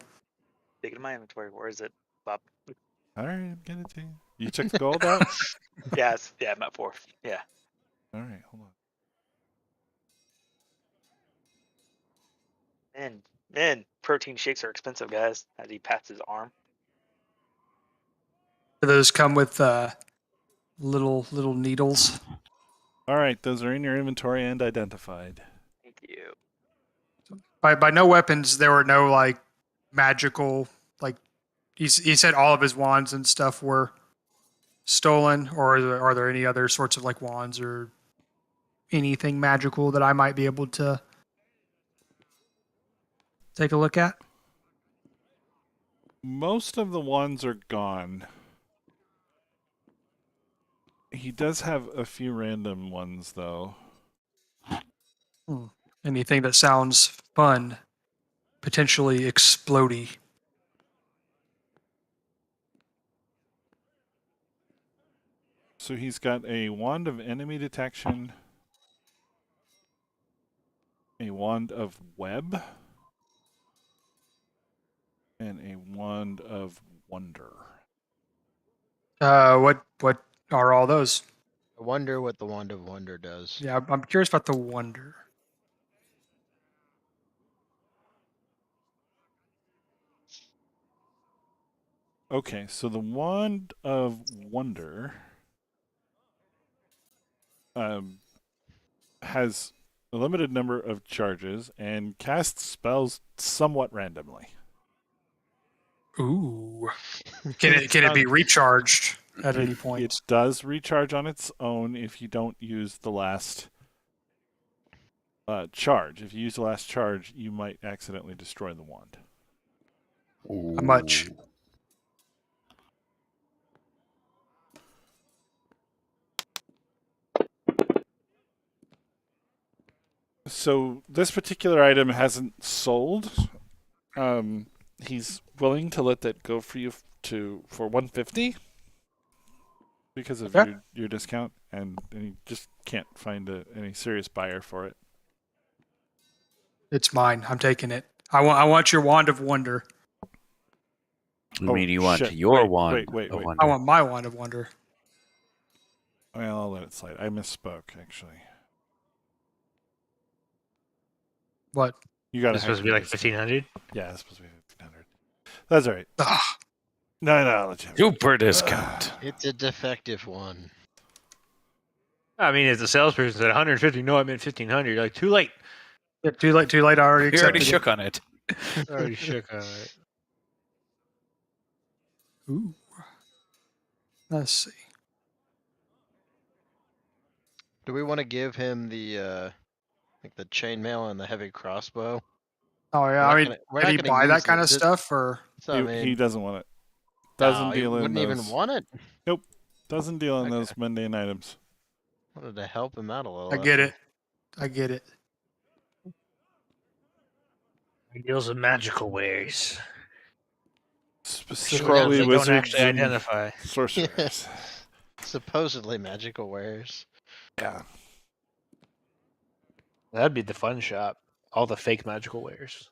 Dig into my inventory. Where is it, Bob? All right, I'm getting it to you. You took the gold out? Yes. Yeah, I'm at 4. Yeah. All right, hold on. Man, protein shakes are expensive, guys. As he pats his arm. Do those come with little needles? All right, those are in your inventory and identified. Thank you. By no weapons, there were no like magical like. He said all of his wands and stuff were stolen, or are there any other sorts of like wands or anything magical that I might be able to take a look at? Most of the wands are gone. He does have a few random ones, though. Anything that sounds fun, potentially explodey. So he's got a wand of enemy detection, a wand of web, and a wand of wonder. What are all those? I wonder what the Wand of Wonder does. Yeah, I'm curious about the wonder. Okay, so the wand of wonder has a limited number of charges and casts spells somewhat randomly. Ooh. Can it be recharged at any point? It does recharge on its own if you don't use the last charge. If you use the last charge, you might accidentally destroy the wand. How much? So this particular item hasn't sold. He's willing to let that go for you for 150 because of Okay. your discount, and he just can't find any serious buyer for it. It's mine. I'm taking it. I want your wand of wonder. I mean, you want shit. your Wait, wand wait. of I wonder. want my wand of wonder. Well, I'll let it slide. I misspoke, actually. What? You got It's supposed to be like 1500. Yeah, it's supposed to be 1500. That's all right. Ugh. No, I'll let you have it. Super discount. It's a defective one. I mean, if the salesperson said 150, no, I meant 1500. You're like, too late. Yeah, too late. I already You already accepted shook on it. Already shook on it. it. Ooh. Let's see. Do we want to give him the like the chainmail and the heavy crossbow? Oh yeah, I mean, We're did not he gonna buy that use kind it. of Just- stuff, or So, I mean, He doesn't want it. no, Doesn't he deal in wouldn't those. even want it. Doesn't deal in Okay. those mundane items. Wanted to help him out a little. I get it. I get it. He deals with magical wares. Specifically, They wizards don't actually and identify. sorcerers. Supposedly magical wares. Yeah. That'd be the fun shop. All the fake magical wares.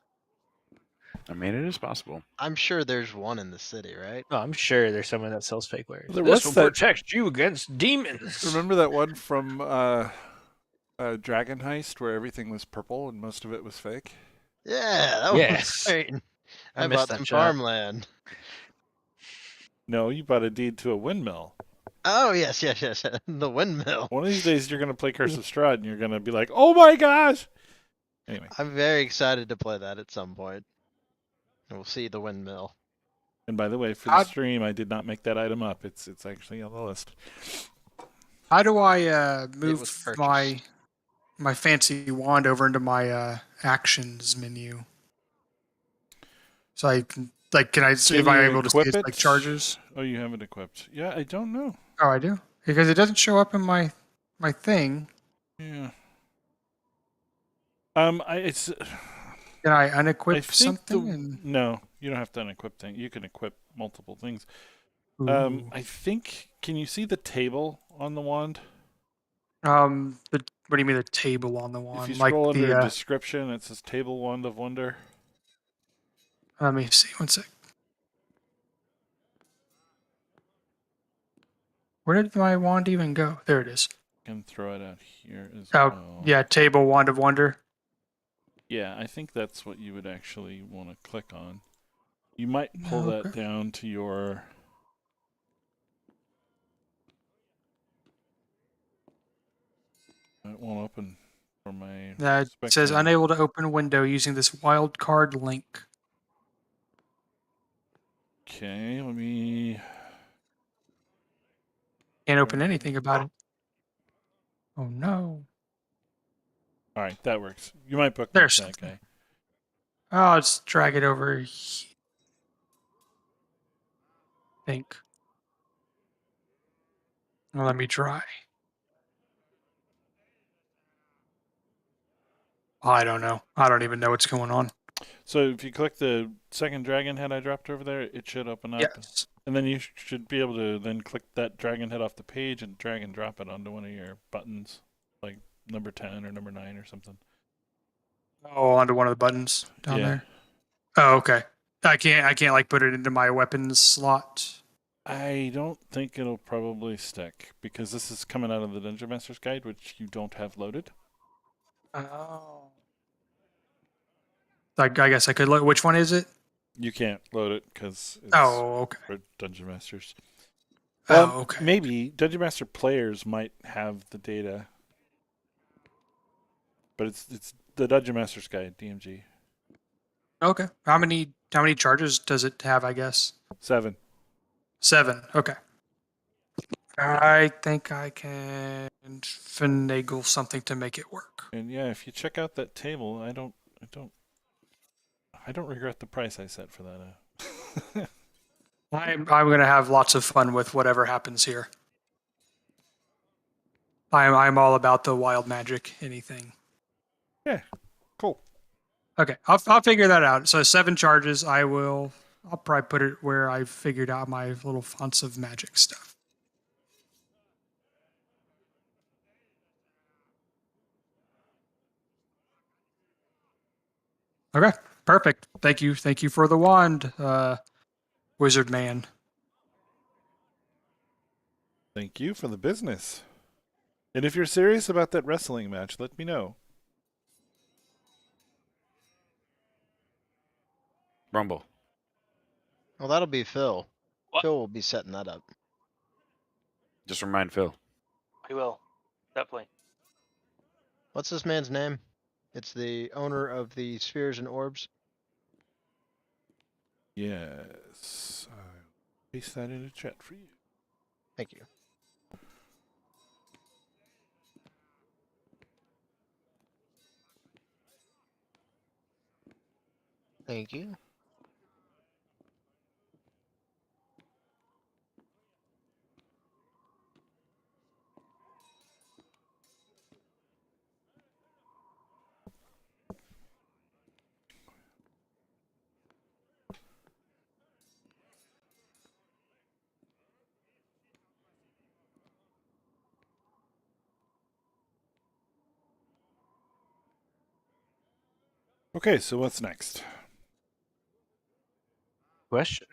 I mean, it is possible. I'm sure there's one in the city, right? Oh, I'm sure there's someone that sells fake wares. There This was will that- protect you against demons. Remember that one from Dragon Heist where everything was purple and most of it was fake? Yeah, that was Yes. great. I missed bought that some chat. farmland. No, you bought a deed to a windmill. Oh yes. The windmill. One of these days, you're gonna play Curse of Strahd, and you're gonna be like, "Oh my gosh!" Anyway, I'm very excited to play that at some point. And we'll see the windmill. and by the way, for the stream, I did not make that item up. It's actually on the list. How do I was move purchased. my fancy wand over into my actions menu? So I can can I see if I'm able to see its like charges? Oh, you have it equipped. Yeah, I don't know. Oh, I do, because it doesn't show up in my thing. Yeah. It's. Can I I unequip think something? no, you don't have to unequip things. You can equip multiple things. Ooh. I think. Can you see the table on the wand? What do you mean the table on the wand? If you Like scroll under the description, it says "Table Wand of Wonder." let me see. One sec. Where did my wand even go? There it is. I can throw it out here as Oh, well. yeah, table wand of wonder. Yeah, I think that's what you would actually want to click on. You might pull that down to your. It won't open for my. That says spectator. unable to open window using this wild card link. Okay, let me. Can't open anything about it. Oh no. All right, that works. You might bookmark There's that something. guy. Oh, let's drag it over. Think. Well, let me try. I don't know. I don't even know what's going on. So if you click the second dragon head I dropped over there, it should open up. Yes. And then you should be able to then click that dragon head off the page and drag and drop it onto one of your buttons, like number 10 or number 9 or something. Oh, onto one of the buttons down Yeah. there. Oh, okay. I can't like put it into my weapons slot. I don't think it'll probably stick because this is coming out of the Dungeon Master's Guide, which you don't have loaded. Oh. I guess I could look. Which one is it? You can't load it because it's Okay. for Dungeon Masters. Oh, okay. Maybe Dungeon Master players might have the data, but it's the Dungeon Master's Guide, DMG. Okay. How many charges does it have? I guess 7. 7. Okay. I think I can finagle something to make it work. And yeah, if you check out that table, I don't regret the price I set for that. I'm gonna have lots of fun with whatever happens here. I'm all about the wild magic. Anything. Yeah. Cool. Okay, I'll figure that out. So 7 charges. I'll probably put it where I figured out my little fonts of magic stuff. Okay, perfect. Thank you for the wand, wizard man. Thank you for the business. And if you're serious about that wrestling match, let me know. Rumble. Well, that'll be Phil. What? Phil will be setting that up. Just remind Phil. We will. Definitely. What's this man's name? It's the owner of the spheres and orbs. Yes. I'll paste that in the chat for you. Thank you. Thank you. Okay, so what's next? Question.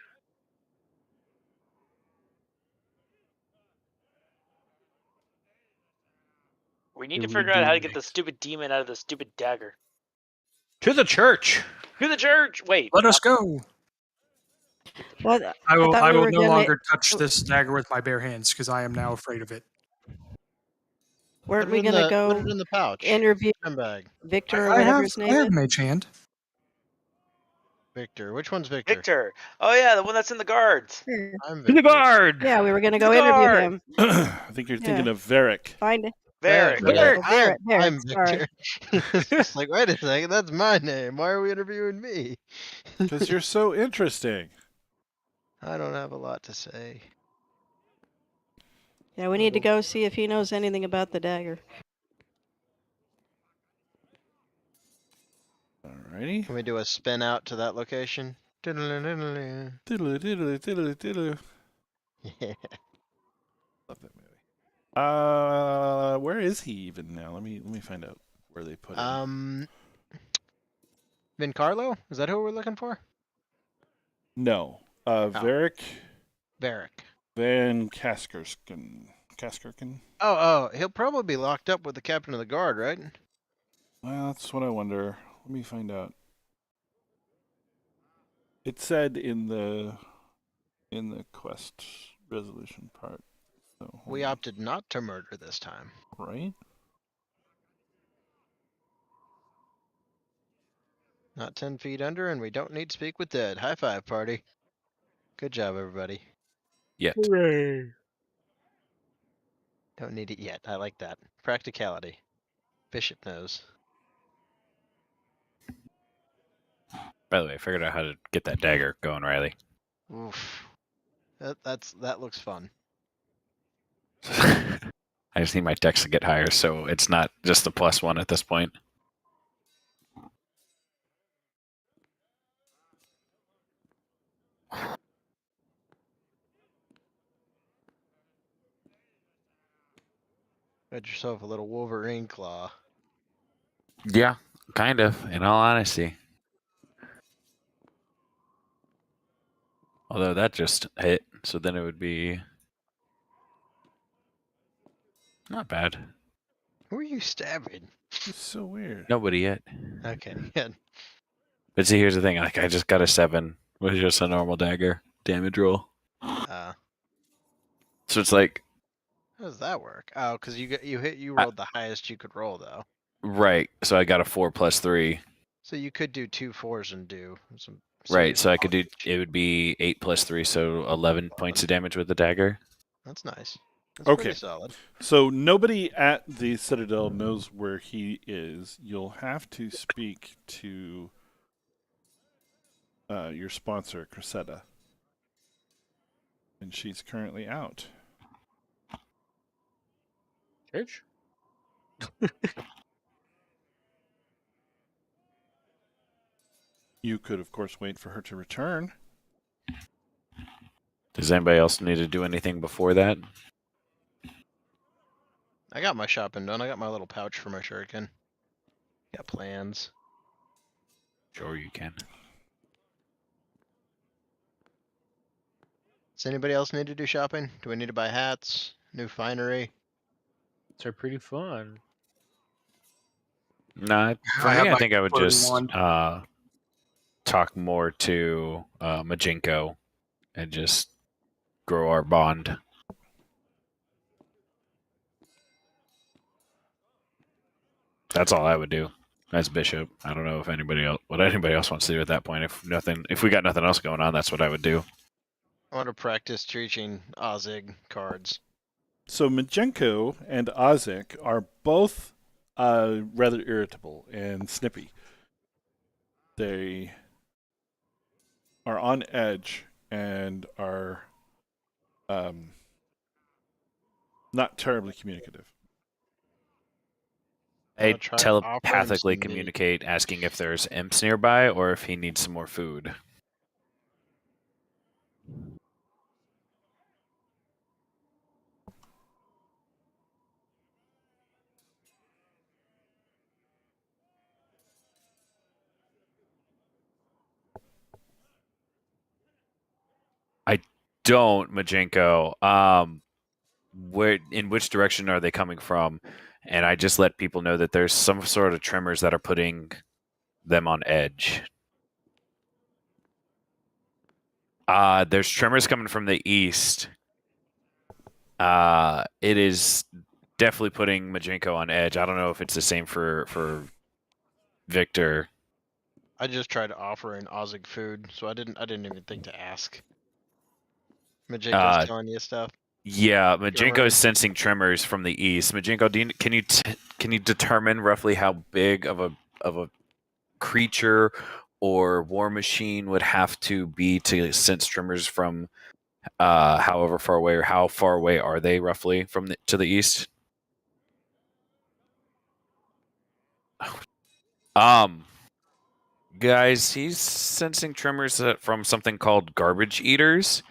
We need Do to we figure out how to do get the next? stupid demon out of the stupid dagger. To the church. To the church. Wait. Let us go. What? I will. thought I we will were no gonna- longer touch this dagger with my bare hands because I am now afraid of it. Where are Put it we in gonna the- go? Put it in the pouch. Interview Gem bag. Victor or I whatever have. his I name have is. mage hand. Victor. Which one's Victor? Victor. Oh yeah, the one that's in the guards. I'm To the Victor. guard. Yeah, we were gonna The go interview guard. him. I think you're thinking Yeah. of Varric. Find it. Varric. Varric. Oh, Barrett, I'm sorry. Victor. It's just like, wait a second, that's my name. Why are we interviewing me? Because you're so interesting. I don't have a lot to say. Yeah, we need to go see if he knows anything about the dagger. Alrighty. Can we do a spin out to that location? Yeah. Diddle, diddle, diddle, diddle. Love that movie. Where is he even now? Let me find out where they put him. Vincarlo? Is that who we're looking for? No. Varric Barrick. Van Kaskersken. Oh, he'll probably be locked up with the captain of the guard, right? Well, that's what I wonder. Let me find out. It said in the quest resolution part. So hold We on. opted not to murder this time. Right? Not 10 feet under, and we don't need to speak with dead. High five, party. Good job, everybody. Yet. Don't need it yet. I like that. Practicality. Bishop knows. By the way, I figured out how to get that dagger going, Riley. Oof. That looks fun. I just need my dex to get higher, so it's not just a +1 at this point. Got yourself a little Wolverine claw. Yeah, kind of, in all honesty. Although that just hit, so then it would be not bad. Who are you stabbing? It's so weird. Nobody yet. Okay, good. But see, here's the thing. Like, I just got a 7 with just a normal dagger damage roll. Uh, So it's like, how does that work? Oh, because you rolled the highest you could roll though. right. So I got a 4 + 3. So you could do 2 4s and do some. Right. serious So I could do, damage. it would be 8 + 3. So 11 points of damage with the dagger. That's nice. That's Okay. pretty solid. So nobody at the Citadel knows where he is. You'll have to speak to your sponsor, Cressida. And she's currently out. Church? You could, of course, wait for her to return. Does anybody else need to do anything before that? I got my shopping done. I got my little pouch for my shuriken. Got plans. Sure, you can. Does anybody else need to do shopping? Do we need to buy hats? New finery? They're pretty fun. No, for I have me, I my think I would floating just wand. talk more to Majinko and just grow our bond. That's all I would do as bishop. I don't know if anybody else wants to do at that point. If we got nothing else going on, that's what I would do. I want to practice teaching Ozig cards. So Majenko and Ozik are both rather irritable and snippy. They are on edge and are not terribly communicative. I I'll try offering telepathically some meat. communicate, asking if there's imps nearby or if he needs some more food. I don't, Majenko. In which direction are they coming from? And I just let people know that there's some sort of tremors that are putting them on edge. There's tremors coming from the east. It is definitely putting Majinko on edge. I don't know if it's the same for Victor. I just tried offering Ozzy food, so I didn't even think to ask. Majinko's telling you stuff. Yeah, Majinko right. is sensing tremors from the east. Majinko, can you determine roughly how big of a creature or war machine would have to be to sense tremors from however far away, or how far away are they roughly from to the east? Guys, he's sensing tremors from something called garbage eaters,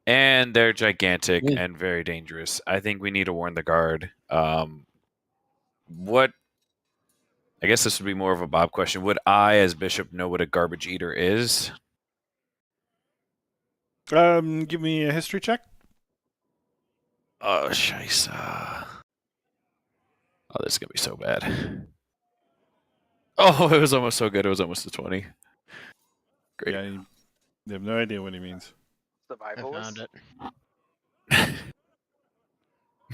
and they're gigantic and very dangerous. I think we need to warn the guard. What? I guess this would be more of a Bob question. Would I, as Bishop, know what a garbage eater is? Give me a history check. Oh, scheisse. Oh, this is going to be so bad. Oh, it was almost so good. It was almost a 20. Great. Yeah, you have no idea what he means. I Survivalist. found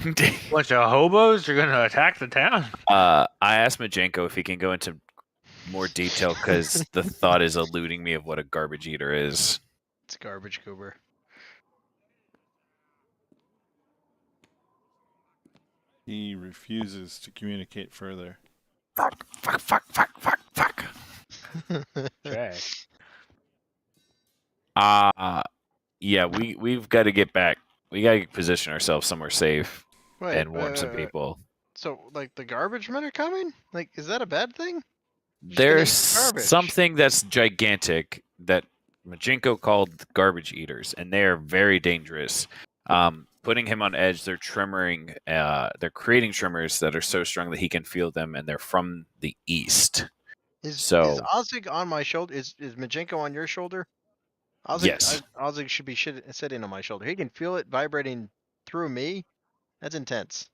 it. Bunch of hobos are gonna attack the town. I asked Majenko if he can go into more detail because the thought is eluding me of what a garbage eater is. It's garbage goober. He refuses to communicate further. Fuck. Trash. Yeah, we've got to get back. We got to position ourselves somewhere safe Wait, and warn some people. So, like, the garbage men are coming? Like, is that a bad thing? Just There's gonna eat garbage. something that's gigantic that Majinko called garbage eaters, and they are very dangerous. Putting him on edge, they're tremoring. They're creating tremors that are so strong that he can feel them, and they're from the east. Is So- Ozzy on my shoulder? Is Majinko on your shoulder? Ozzy, Yes. Ozzy should be sitting on my shoulder. He can feel it vibrating through me. That's intense.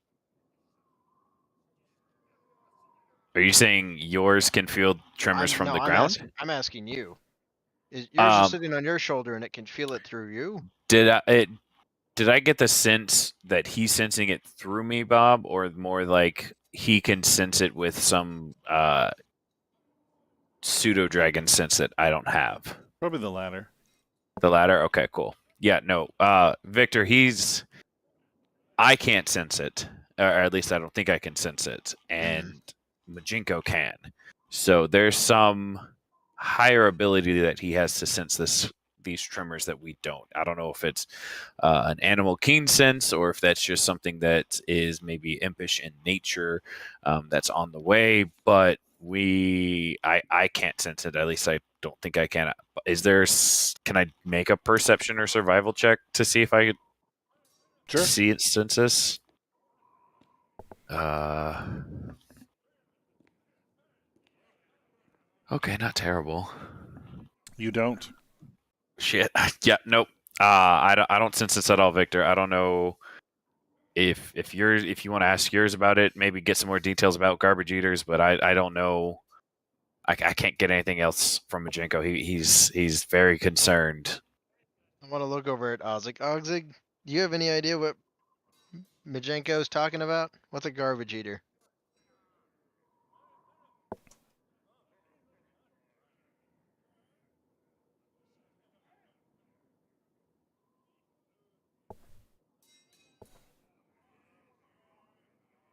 Are you saying yours can feel tremors from the ground? I'm asking you. Is yours Um, is sitting on your shoulder and it can feel it through you? Did I get the sense that he's sensing it through me, Bob, or more like he can sense it with some pseudo dragon sense that I don't have? Probably the latter. The latter? Okay, cool. Yeah, no. Victor, I can't sense it. Or at least I don't think I can sense it. And Majinko can. So there's some higher ability that he has to sense these tremors that we don't. I don't know if it's an animal keen sense or if that's just something that is maybe impish in nature that's on the way, but I can't sense it. At least I don't think I can. Can I make a perception or survival check to see if I could Sure. see it, sense this? Okay, not terrible. You don't. Shit. Yeah, nope. I don't sense this at all, Victor. I don't know if you want to ask yours about it, maybe get some more details about garbage eaters, but I don't know. I can't get anything else from Majinko. He's very concerned. I want to look over at Ozzy. Ozzy, do you have any idea what Majinko's talking about? What's a garbage eater?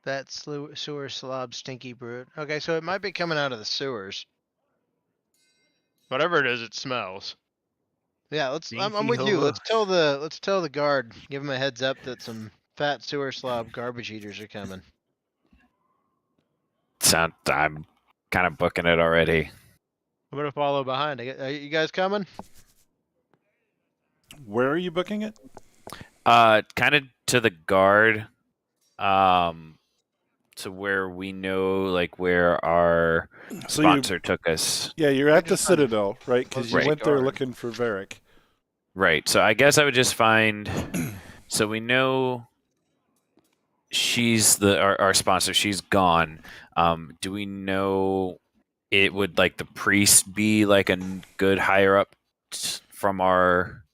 That sewer slob stinky brute. Okay, so it might be coming out of the sewers. Whatever it is, it smells. Yeah, I'm Stinky with you. hobo. Let's tell the guard. Give him a heads up that some fat sewer slob garbage eaters are coming. I'm kind of booking it already. I'm gonna follow behind. Are you guys coming? Where are you booking it? Kind of to the guard, to where we know, like, where our So sponsor took us. you're at the Citadel, right? Because you Right. went there Guard. looking for Varric. Right. So I guess I would just find. So we know she's our sponsor. She's gone. Do we know it would like the priest be like a good higher up from our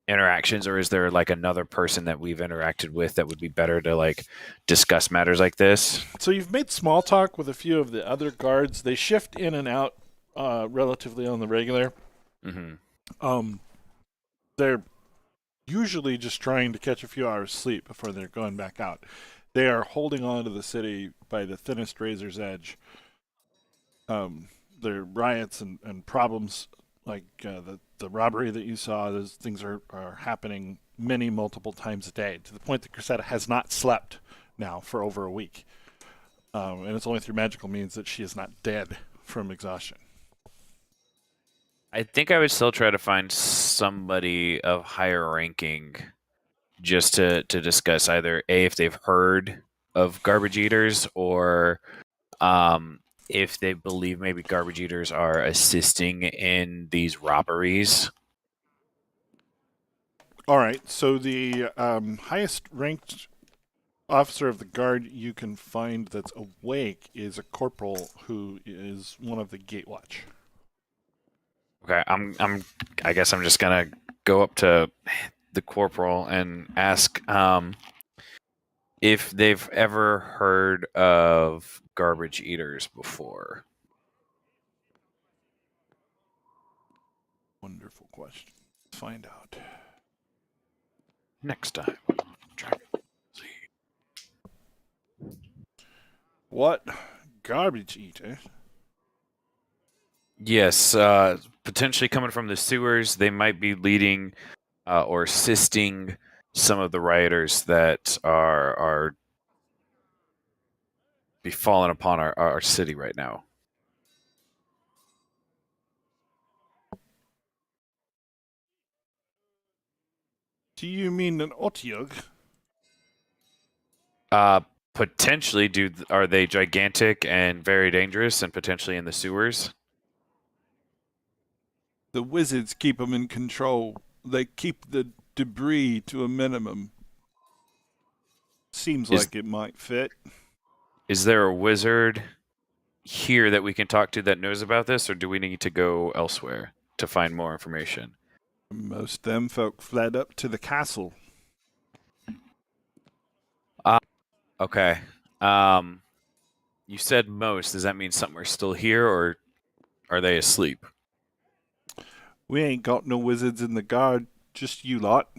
interactions, or is there like another person that we've interacted with that would be better to like discuss matters like this? So you've made small talk with a few of the other guards. They shift in and out relatively on the regular. Mm-hmm. They're usually just trying to catch a few hours sleep before they're going back out. They are holding on to the city by the thinnest razor's edge. There are riots and problems like the robbery that you saw. Those things are happening multiple times a day, to the point that Cressida has not slept now for over a week. And it's only through magical means that she is not dead from exhaustion. I think I would still try to find somebody of higher ranking just to discuss either A, if they've heard of garbage eaters, or if they believe maybe garbage eaters are assisting in these robberies. All right, so the highest ranked officer of the guard you can find that's awake is a corporal who is one of the gate watch. Okay, I guess I'm just gonna go up to the corporal and ask if they've ever heard of garbage eaters before. Wonderful question. Let's find out. Next time. What? Garbage eater? Yes, potentially coming from the sewers, they might be leading or assisting some of the rioters that are befallen upon our city right now. Do you mean an Otyug? Potentially, are they gigantic and very dangerous, and potentially in the sewers? The wizards keep them in control. They keep the debris to a minimum. Seems like it might fit. Is there a wizard here that we can talk to that knows about this, or do we need to go elsewhere to find more information? Most them folk fled up to the castle. Okay. You said most. Does that mean some are still here, or are they asleep? We ain't got no wizards in the guard, just you lot.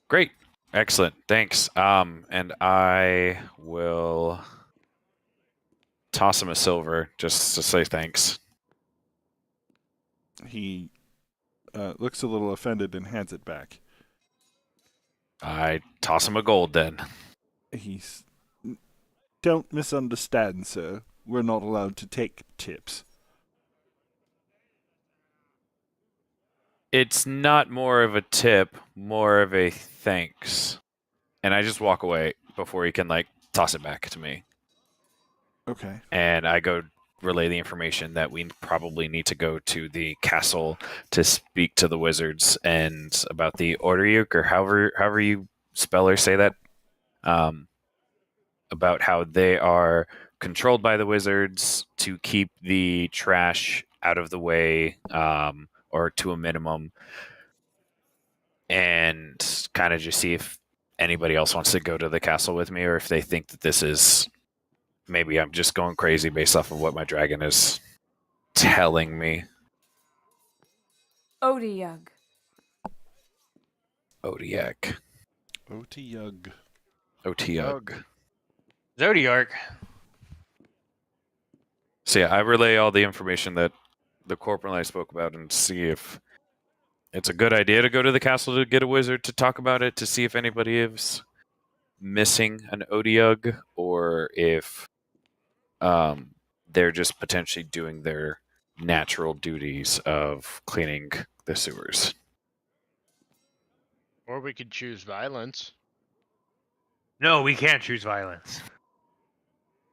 Great. Excellent. Thanks. And I will toss him a silver just to say thanks. He looks a little offended and hands it back. I toss him a gold then. He's... Don't misunderstand, sir. We're not allowed to take tips. It's not more of a tip, more of a thanks. And I just walk away before he can, like, toss it back to me. Okay. And I go relay the information that we probably need to go to the castle to speak to the wizards and about the Orderuk, or however you spell or say that, about how they are controlled by the wizards to keep the trash out of the way, or to a minimum, and kind of just see if anybody else wants to go to the castle with me, or if they think that this is, maybe I'm just going crazy based off of what my dragon is telling me. Otyug. Odiak. Otyug. Otiug. Zodiark. So yeah, I relay all the information that the corporal and I spoke about and see if it's a good idea to go to the castle to get a wizard to talk about it, to see if anybody is missing an Odiug, or if they're just potentially doing their natural duties of cleaning the sewers. Or we could choose violence. No, we can't choose violence.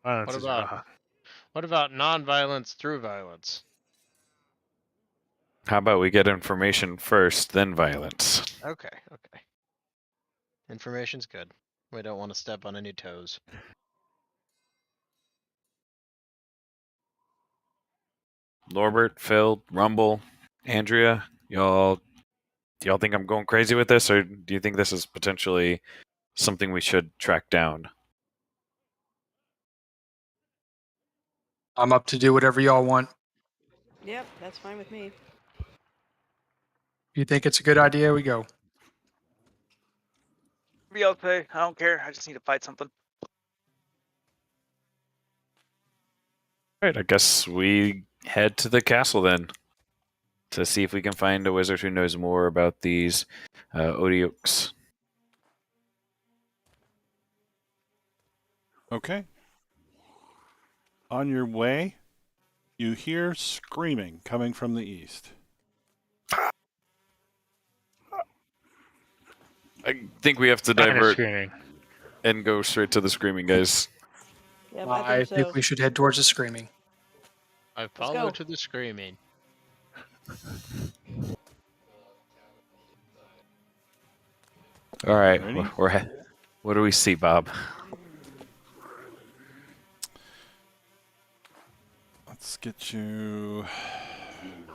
Violence What is about- wrong. What about non-violence through violence? How about we get information first, then violence? Okay. Information's good. We don't want to step on any toes. Norbert, Phil, Rumble, Andrea, y'all think I'm going crazy with this, or do you think this is potentially something we should track down? I'm up to do whatever y'all want. Yep, that's fine with me. If you think it's a good idea, we go. Be okay. I don't care. I just need to fight something. All right, I guess we head to the castle then to see if we can find a wizard who knows more about these Odioks. Okay. On your way, you hear screaming coming from the east. I think we have to Kind of divert screaming. and go straight to the screaming guys. Yep, I think so. we should head towards the screaming. I go. follow to the screaming. All right, Ready? what do we see, Bob? Let's get you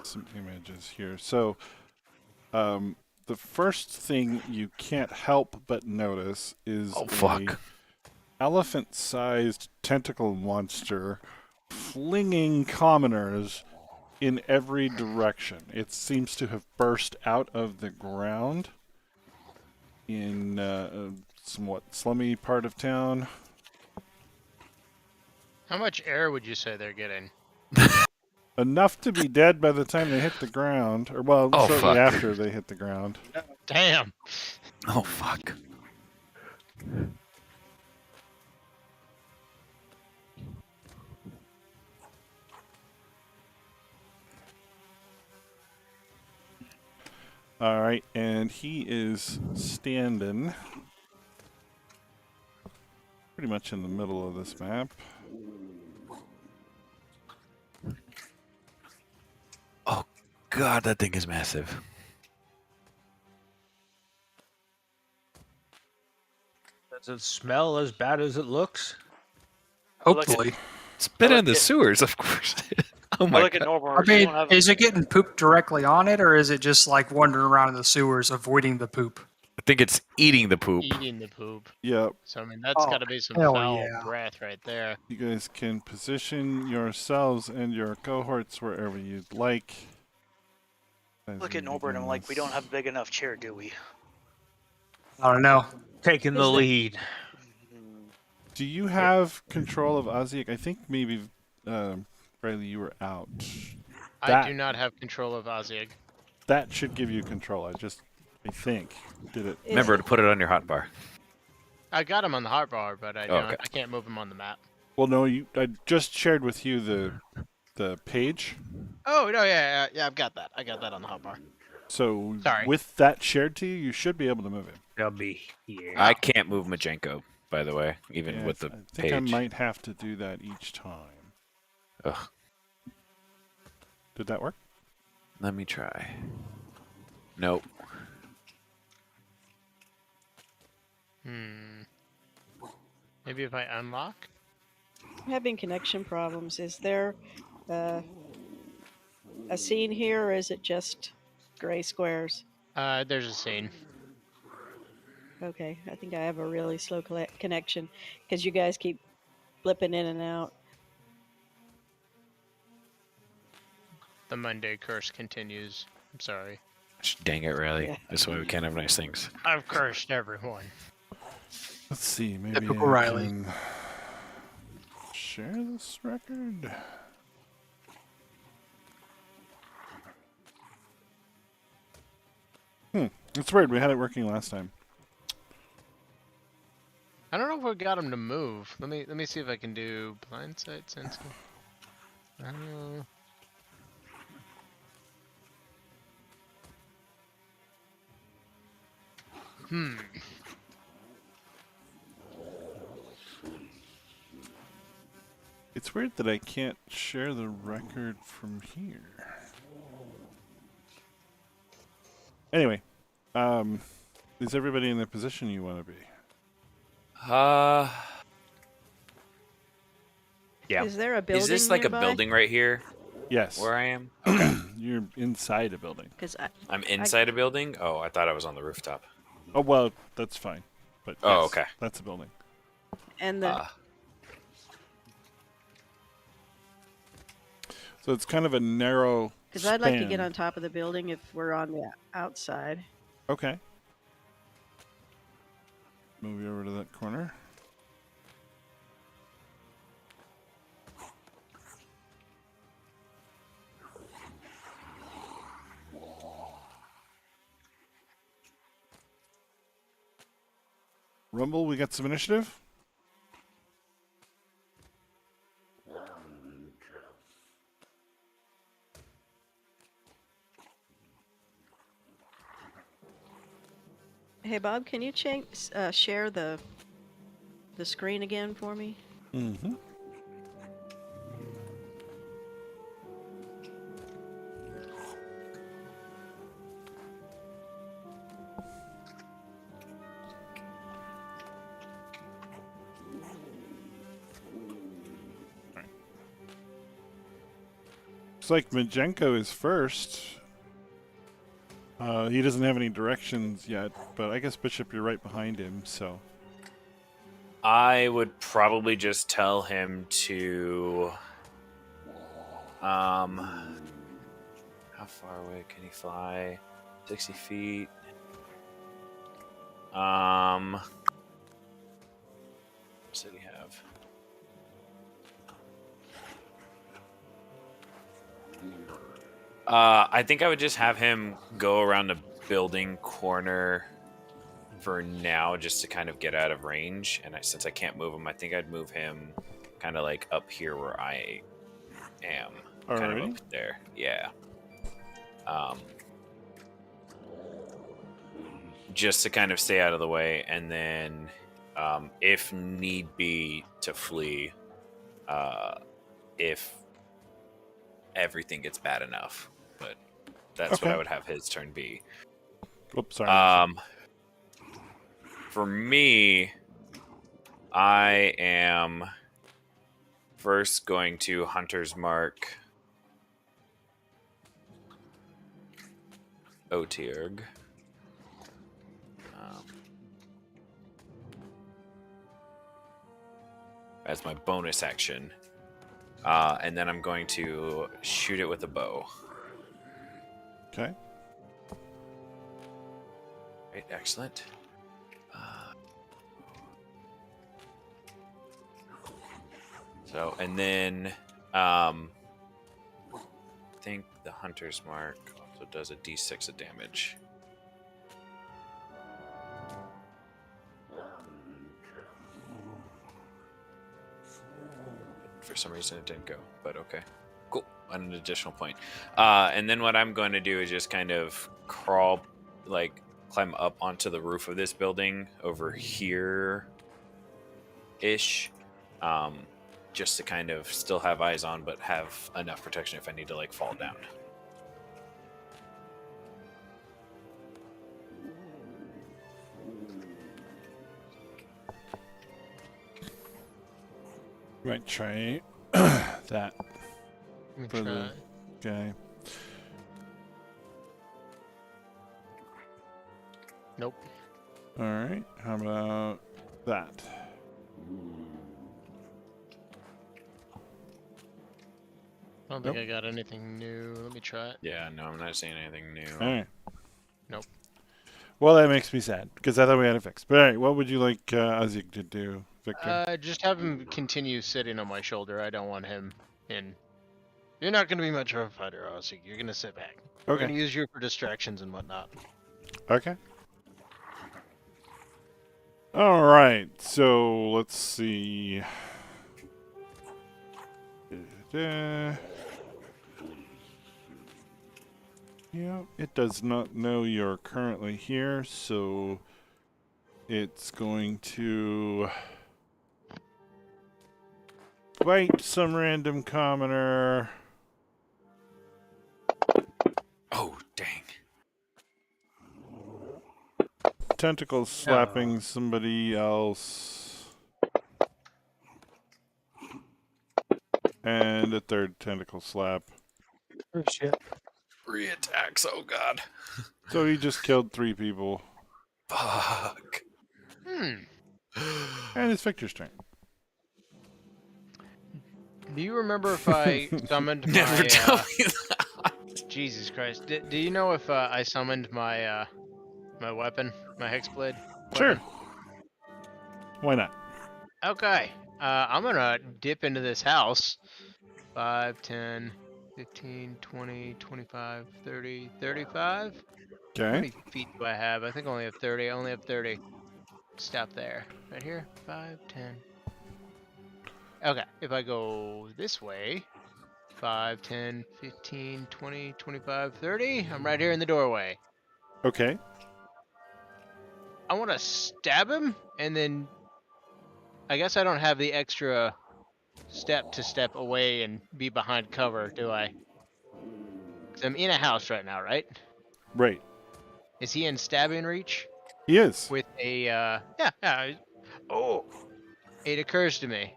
some images here. So, the first thing you can't help but notice is Oh, fuck. elephant-sized tentacle monster flinging commoners in every direction. It seems to have burst out of the ground in a somewhat slummy part of town. How much air would you say they're getting? Enough to be dead by the time they hit the ground, or well, Oh, shortly fuck. after they hit the ground. Damn. Oh, fuck. All right, and he is standing pretty much in the middle of this map. Oh, God, that thing is massive. Does it smell as bad as it looks? Hopefully. It's been I in the like it. sewers, of course. Oh, I my look at God. Norbert. I You mean, don't have is it getting pooped directly on it, or is it just like wandering around in the sewers avoiding the poop? I think it's eating the poop. Eating the poop. Yep, So I mean that's Oh, got to be some hell foul yeah. breath right there. you guys can position yourselves and your cohorts wherever you'd like. as look we at Norbert. begin I'm like, we this. don't have a big enough chair, do we? I don't know. Taking the Is there- lead. Do you have control of Oziek? I think maybe, Riley, you were out. I That- do not have control of Ozieg. That should give you control. I think, did it. Remember to put it on your hotbar. I got him on the hotbar, but I Oh, don't. okay. I can't move him on the map. Well, no, I just shared with you the page. Oh no, yeah, I've got that. I got that on the hotbar. So Sorry. with that shared to you, you should be able to move it. They'll be here. I can't move Majenko, by the way, even Yeah, with the I think I page. might have to do that each time. Ugh. Did that work? Let me try. Nope. Maybe if I unlock. I'm having connection problems. Is there a scene here, or is it just gray squares? There's a scene. Okay, I think I have a really slow connection because you guys keep flipping in and out. The Monday curse continues. I'm sorry. Dang it, Riley. Yeah. That's why we can't have nice things. I've cursed everyone. Let's see. Maybe Typical I Riley. can share this record. It's weird. We had it working last time. I don't know if we got him to move. Let me see if I can do blind sight sense. It's weird that I can't share the record from here. Anyway, is everybody in the position you want to be? Yeah. Is there a building Is this like nearby? a building right here? Yes. where I am? Okay. You're inside a building. Because I'm inside a building? Oh, I thought I was on the rooftop. Oh, well, that's fine. But Oh, yes, okay. that's a building. and the So it's kind of a narrow because I'd like to get span. on top of the building if we're on the outside. Okay. Move you over to that corner. Rumble, we got some initiative. Hey Bob, can you share the screen again for me? Mm-hmm. Looks like Majenko is first. He doesn't have any directions yet, but I guess Bishop, you're right behind him, so. I would probably just tell him to. How far away can he fly? 60 feet. What did he have? I think I would just have him go around the building corner for now, just to kind of get out of range. And since I can't move him, I think I'd move him kind of like up here where I am, kind of Alrighty. up there. Yeah. Just to kind of stay out of the way, and then, if need be, to flee. If everything gets bad enough, but that's what Okay. I would have his turn be. Oops, sorry. For me, I am first going to Hunter's Mark Otirg. As my bonus action. And then I'm going to shoot it with a bow. Okay. Right, excellent. And then I think the Hunter's Mark also does a d6 of damage. For some reason it didn't go, but okay. Cool. An additional point. And then what I'm going to do is just kind of climb up onto the roof of this building over here-ish. Just to kind of still have eyes on, but have enough protection if I need to fall down. Might try that Let me for try. the guy. Nope. All right. How about that? I don't think I got anything new. Let me try it. Yeah, no, I'm not saying anything new. All right. Nope. Well, that makes me sad because I thought we had it fixed. But all right, what would you like Ozzy to do, Victor? Just have him continue sitting on my shoulder. I don't want him in. You're not going to be much of a fighter, Ozzy. You're going to sit back. We're Okay. going to use you for distractions and whatnot. Okay. All right. So let's see. Yeah, it does not know you're currently here, so it's going to fight some random commoner. Oh, dang. Tentacles slapping somebody else. And a third tentacle slap. Oh, shit. Reattacks. Oh god. So he just killed 3 people. Fuck. Hmm. And it's Victor's turn. Do you remember if I summoned Never my? tell me that. Jesus Christ! Do you know if I summoned my my weapon, my hexblade? Sure. Weapon? Why not? Okay. I'm gonna dip into this house. 5, 10, 15, 20, 25, 30, 35. How Okay. many feet do I have? I think I only have 30. I only have 30. Stop there. Right here. 5, 10. Okay. If I go this way, 5, 10, 15, 20, 25, 30. I'm right here in the doorway. Okay. I want to stab him, and then I guess I don't have the extra step to step away and be behind cover, do I? 'Cause I'm in a house right now, right? Right. Is he in stabbing reach? He is. With a, yeah. Oh! It occurs to me.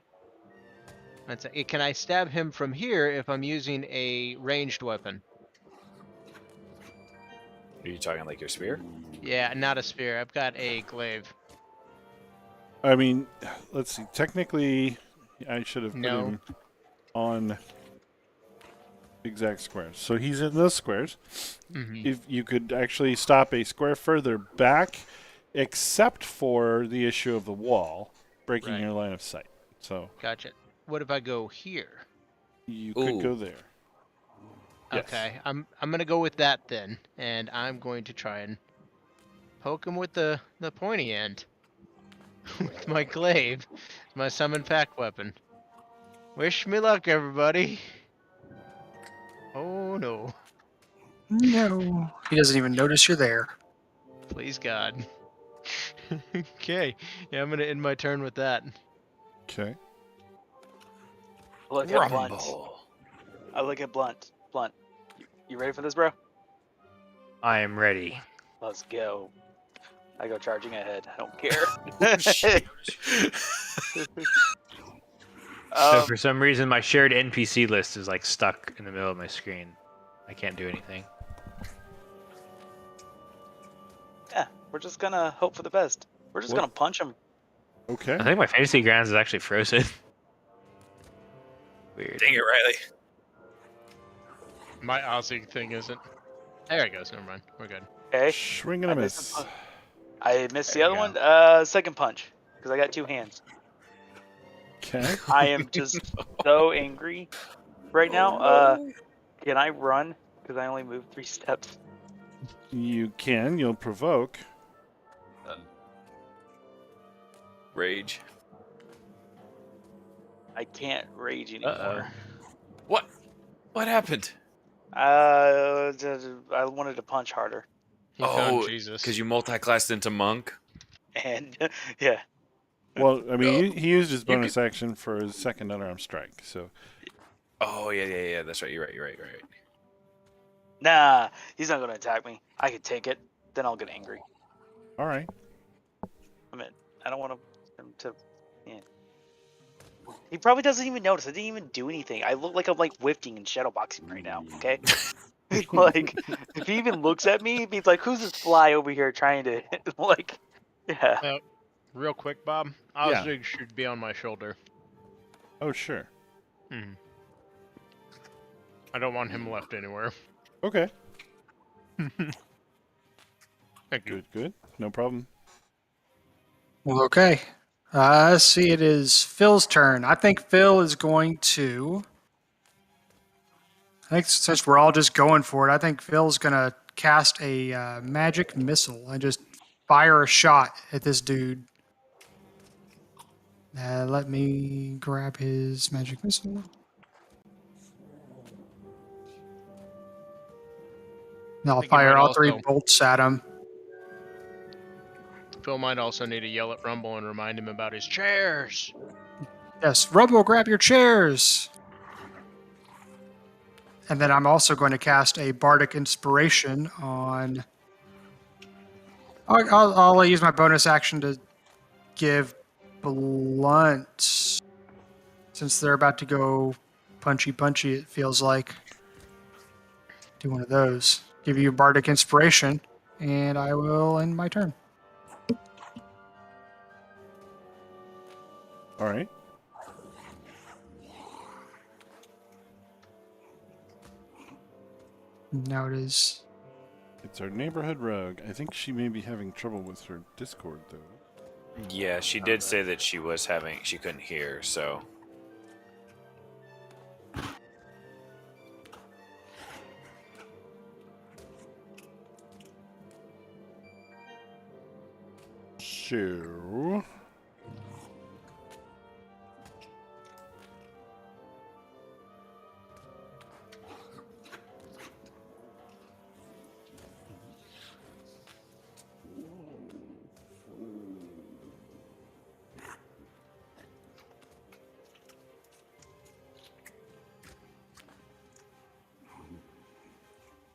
Can I stab him from here if I'm using a ranged weapon? Are you talking like your spear? Yeah, not a spear. I've got a glaive. I mean, let's see. Technically, I should have put No. him on exact squares. So he's in those squares. Mm-hmm. If you could actually stop a square further back, except for the issue of the wall breaking Right. your line of sight. So Gotcha. What if I go here? you could Ooh. go there. Yes. Okay, I'm gonna go with that then, and I'm going to try and poke him with the pointy end with my glaive, my summon pack weapon. Wish me luck, everybody. Oh no! No. He doesn't even notice you're there. Please God. Okay, yeah, I'm gonna end my turn with that. Okay. Look at Blunt. Rumble. I look at Blunt. Blunt, you ready for this, bro? I am ready. Let's go. I go charging ahead. I don't care. So for some reason, my shared NPC list is like stuck in the middle of my screen. I can't do anything. Yeah, we're just gonna hope for the best. We're just What? gonna punch him. Okay. I think my fantasy grounds is actually frozen. Weird. Dang it, Riley. My Aussie thing isn't. There it goes. Never mind. We're good. Okay. Swing and a I missed miss. the punch. I missed the There other you one. Second punch, because I got 2 hands. Okay. I am just so angry right now. Oh, Can I run? Because I only moved 3 steps. You can. You'll provoke. Rage. I can't rage anymore. What? What happened? I wanted to punch harder, He found Jesus. Because you multi-classed into monk. and yeah, Well, I mean, he used his You bonus action for his second unarmed strike. So Oh yeah. That's right. You're right. nah, he's not gonna attack me. I can take it. Then I'll get angry. all right. I don't want him to. Yeah. He probably doesn't even notice. I didn't even do anything. I look like I'm like whiffing and shadowboxing right now. Okay. Like, if he even looks at me, he's like, "Who's this fly over here trying to like?" Yeah. Real quick, Bob. Yeah. Osrig should be on my shoulder. Oh, sure. Hmm. I don't want him left anywhere. Okay. Thank you. Good. No problem. Well, okay. Let's see. It is Phil's turn. I think Phil is going to. I think since we're all just going for it, I think Phil's going to cast a magic missile and just fire a shot at this dude. Let me grab his magic missile. And I'll think he fire might all 3 also- bolts at him. Phil might also need to yell at Rumble and remind him about his chairs. Yes, Rumble, grab your chairs. And then I'm also going to cast a Bardic Inspiration on. I'll use my bonus action to give Blunt, since they're about to go punchy. It feels like. do one of those. Give you Bardic Inspiration, and I will end my turn. All right. Now it is. It's our neighborhood rogue. I think she may be having trouble with her Discord, though. Yeah, she did say that she couldn't hear, so. So.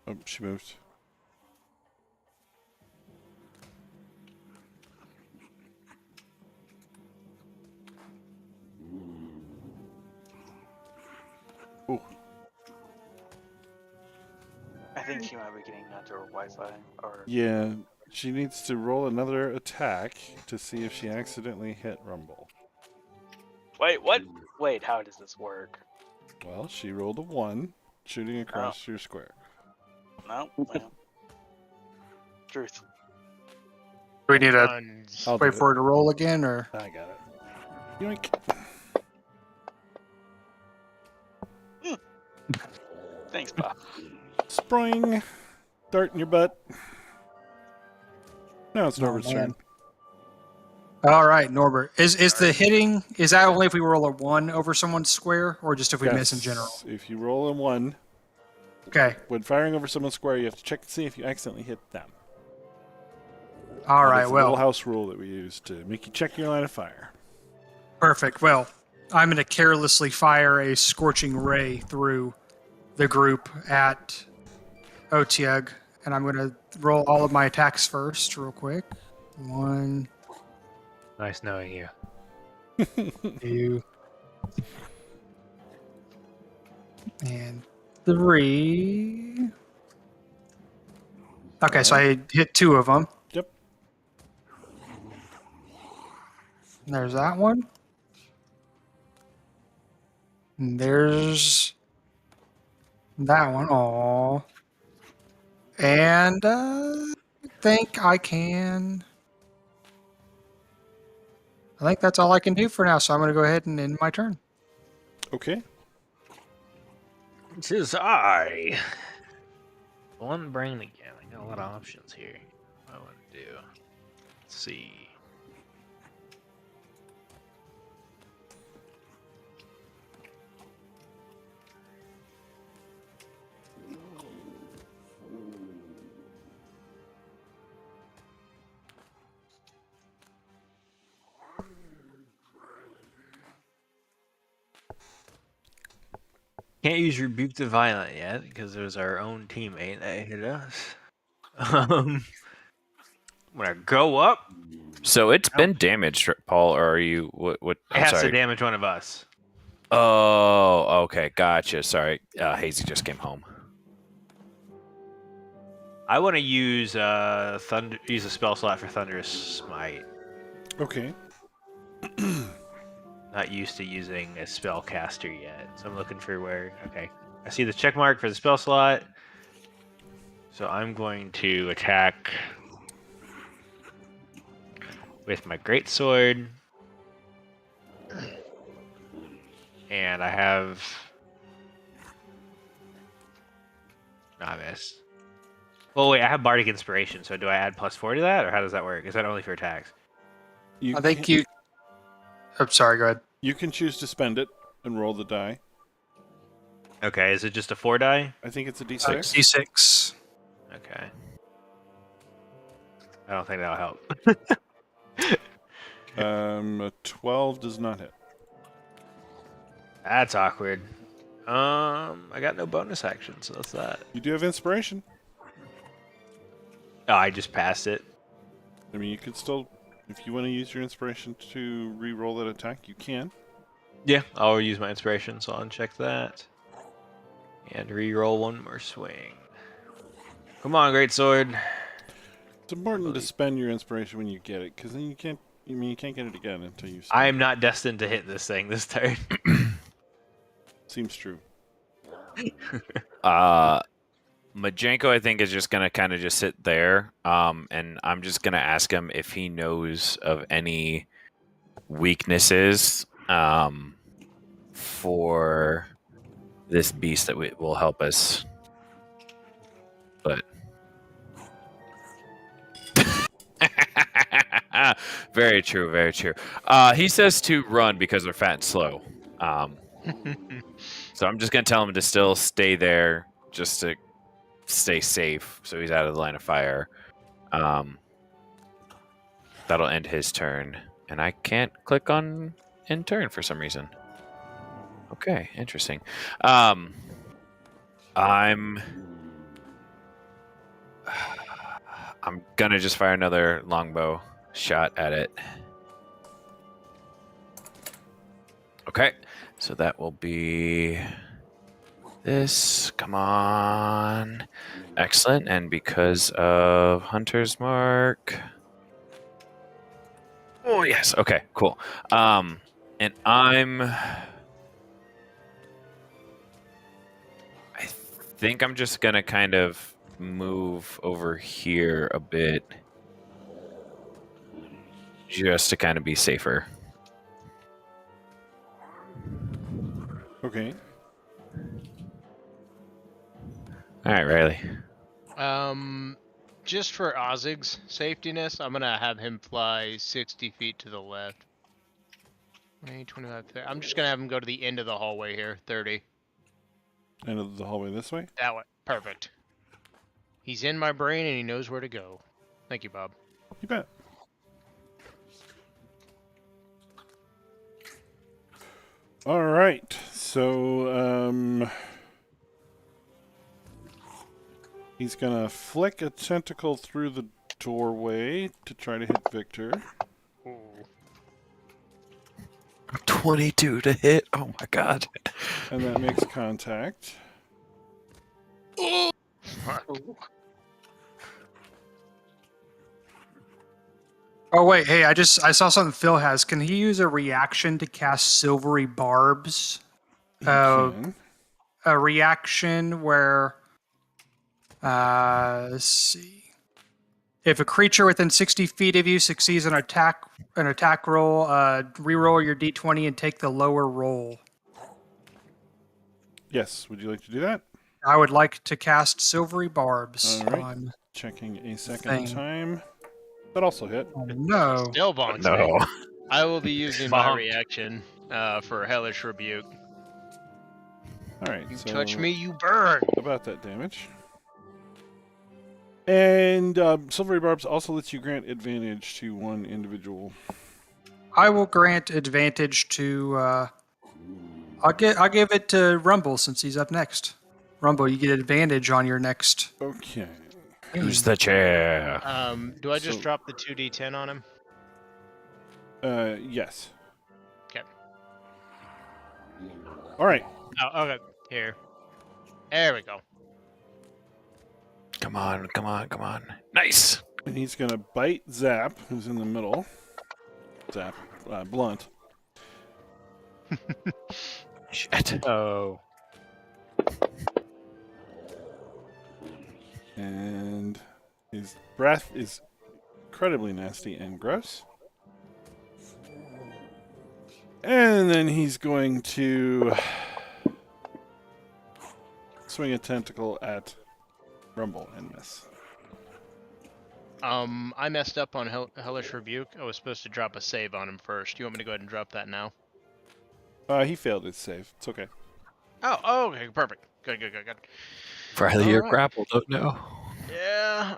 Oh, she moved. Oh, I think she might be getting onto her Wi-Fi or. yeah. She needs to roll another attack to see if she accidentally hit Rumble. Wait, what? Wait, how does this work? Well, she rolled a 1, shooting across your square. No. Well. Truth. Do we need to Tons. I'll do wait it. for her to roll again, or? I got it. Yoink. Thanks, Bob. Spring. Dart in your butt. Now it's Norbert's man. turn. All right, Norbert. Is the hitting, is that only if we roll a 1 over someone's square, or just if we miss in general? Yes, if you roll a 1, Okay. when firing over someone's square, you have to check to see if you accidentally hit them. All right, That's a little well, house rule that we use to make you check your line of fire. perfect. Well, I'm going to carelessly fire a scorching ray through the group at Otiug, and I'm going to roll all of my attacks first, real quick. 1, Nice knowing you. 2, and 3. Okay, so I hit 2 of them. Yep. There's that one. And there's that one. Aw. And I think I can. I think that's all I can do for now, so I'm going to go ahead and end my turn. Okay. Tis I. One brain again. I got a lot of options here. What I want to do. Let's see. Can't use Rebuke the Violent yet because it was our own teammate that hit us. I'm gonna go up. So it's been damaged, Paul, or are you. What? It I'm has sorry. to damage one of us. Oh, okay. Gotcha. Sorry. Hazy just came home. I want to use use a spell slot for Thunderous Smite. Okay. Not used to using a spellcaster yet, so I'm looking for where. Okay, I see the check mark for the spell slot, so I'm going to attack with my greatsword, and I have. No, I missed. Oh wait, I have Bardic Inspiration, so do I add +4 to that, or how does that work? Is that only for attacks? You I think can, you. I'm sorry, go ahead. You can choose to spend it and roll the die. Okay, is it just a 4 die? I think it's a D6. D6. Okay. I don't think that'll help. A 12 does not hit. That's awkward. I got no bonus action, so that's that. You do have inspiration. Oh, I just passed it. I mean, you could still, if you want to use your inspiration to re-roll that attack, you can. Yeah, I'll use my inspiration, so I'll uncheck that. And re-roll one more swing. Come on, great sword. It's important to spend your inspiration when you get it, because then you can't. You can't get it again until you. I am not destined to hit this thing this turn. Seems true. Majenko, I think, is just gonna kind of just sit there, and I'm just gonna ask him if he knows of any weaknesses, for this beast that will help us. But very true, very true. He says to run because they're fat and slow. So I'm just gonna tell him to still stay there, just to stay safe, so he's out of the line of fire. That'll end his turn, and I can't click on end turn for some reason. Okay, interesting. I'm gonna just fire another longbow shot at it. Okay, so that will be this. Come on. Excellent. And because of Hunter's Mark. Oh, yes. Okay, cool. And I think I'm just going to kind of move over here a bit just to kind of be safer. Okay. All right, Riley. Just for Ozig's safetiness, I'm gonna have him fly 60 feet to the left. 20, 25, 30. I'm just gonna have him go to the end of the hallway here, 30. End of the hallway this way? That way. Perfect. He's in my brain and he knows where to go. Thank you, Bob. You bet. All right. So, he's going to flick a tentacle through the doorway to try to hit Victor. Ooh. 22 to hit. Oh my god. And that makes contact. Oh wait, hey, I saw something Phil has. Can he use a reaction to cast silvery barbs? He can. A reaction where let's see. If a creature within 60 feet of you succeeds an attack roll, reroll your d20 and take the lower roll. Yes. Would you like to do that? I would like to cast silvery barbs All right. on. Checking a second Thing. time. That also hit. Oh, no. Still bonks No. me. I will be using my Bonk. reaction for Hellish Rebuke. All right. You so touch me, you burn. about that damage. And Silvery Barbs also lets you grant advantage to one individual. I will grant advantage to. I'll give it to Rumble since he's up next. Rumble, you get advantage on your next. Okay. Who's the chair? Do I just So- drop the 2d10 on him? Yes. Okay. All right. Oh, okay. Here. There we go. Come on, come on, come on. Nice. And he's going to bite Zap, who's in the middle. Zap. Blunt. Shit. Oh. And his breath is incredibly nasty and gross. And then he's going to swing a tentacle at Rumble and miss. I messed up on Hellish Rebuke. I was supposed to drop a save on him first. You want me to go ahead and drop that now? He failed his save. It's okay. Oh, okay, perfect. Good. Riley, you're Alright. grappled. Oh no. Yeah,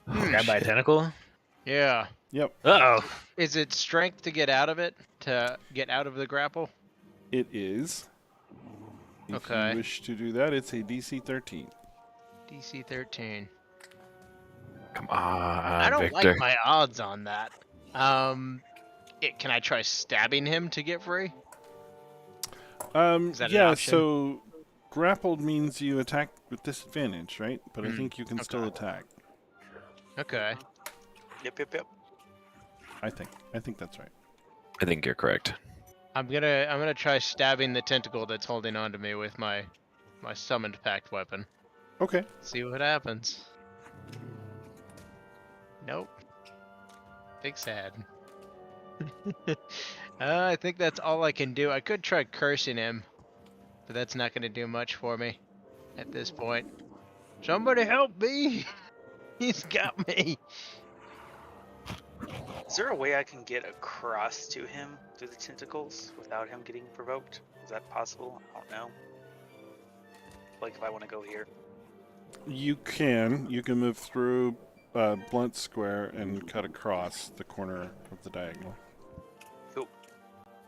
Grabbed by a tentacle? yeah. Yep, Uh-oh. Is it strength to get out of it? To get out of the grapple? it is. If Okay. you wish to do that, it's a DC 13. DC 13. Come on, I don't Victor. like my odds on that. Can I try stabbing him to get free? Is that an Yeah, option? so grappled means you attack with disadvantage, right? But I think you can still okay. attack. Okay. Yep. I think that's right. I think you're correct. I'm gonna try stabbing the tentacle that's holding on to me with my summoned pact weapon. Okay. See what happens. Nope. Big sad. I think that's all I can do. I could try cursing him, but that's not gonna do much for me at this point. Somebody help me! He's got me. Is there a way I can get across to him through the tentacles without him getting provoked? Is that possible? I don't know. Like if I want to go here. You can move through Blunt Square and cut across the corner of the diagonal. Cool.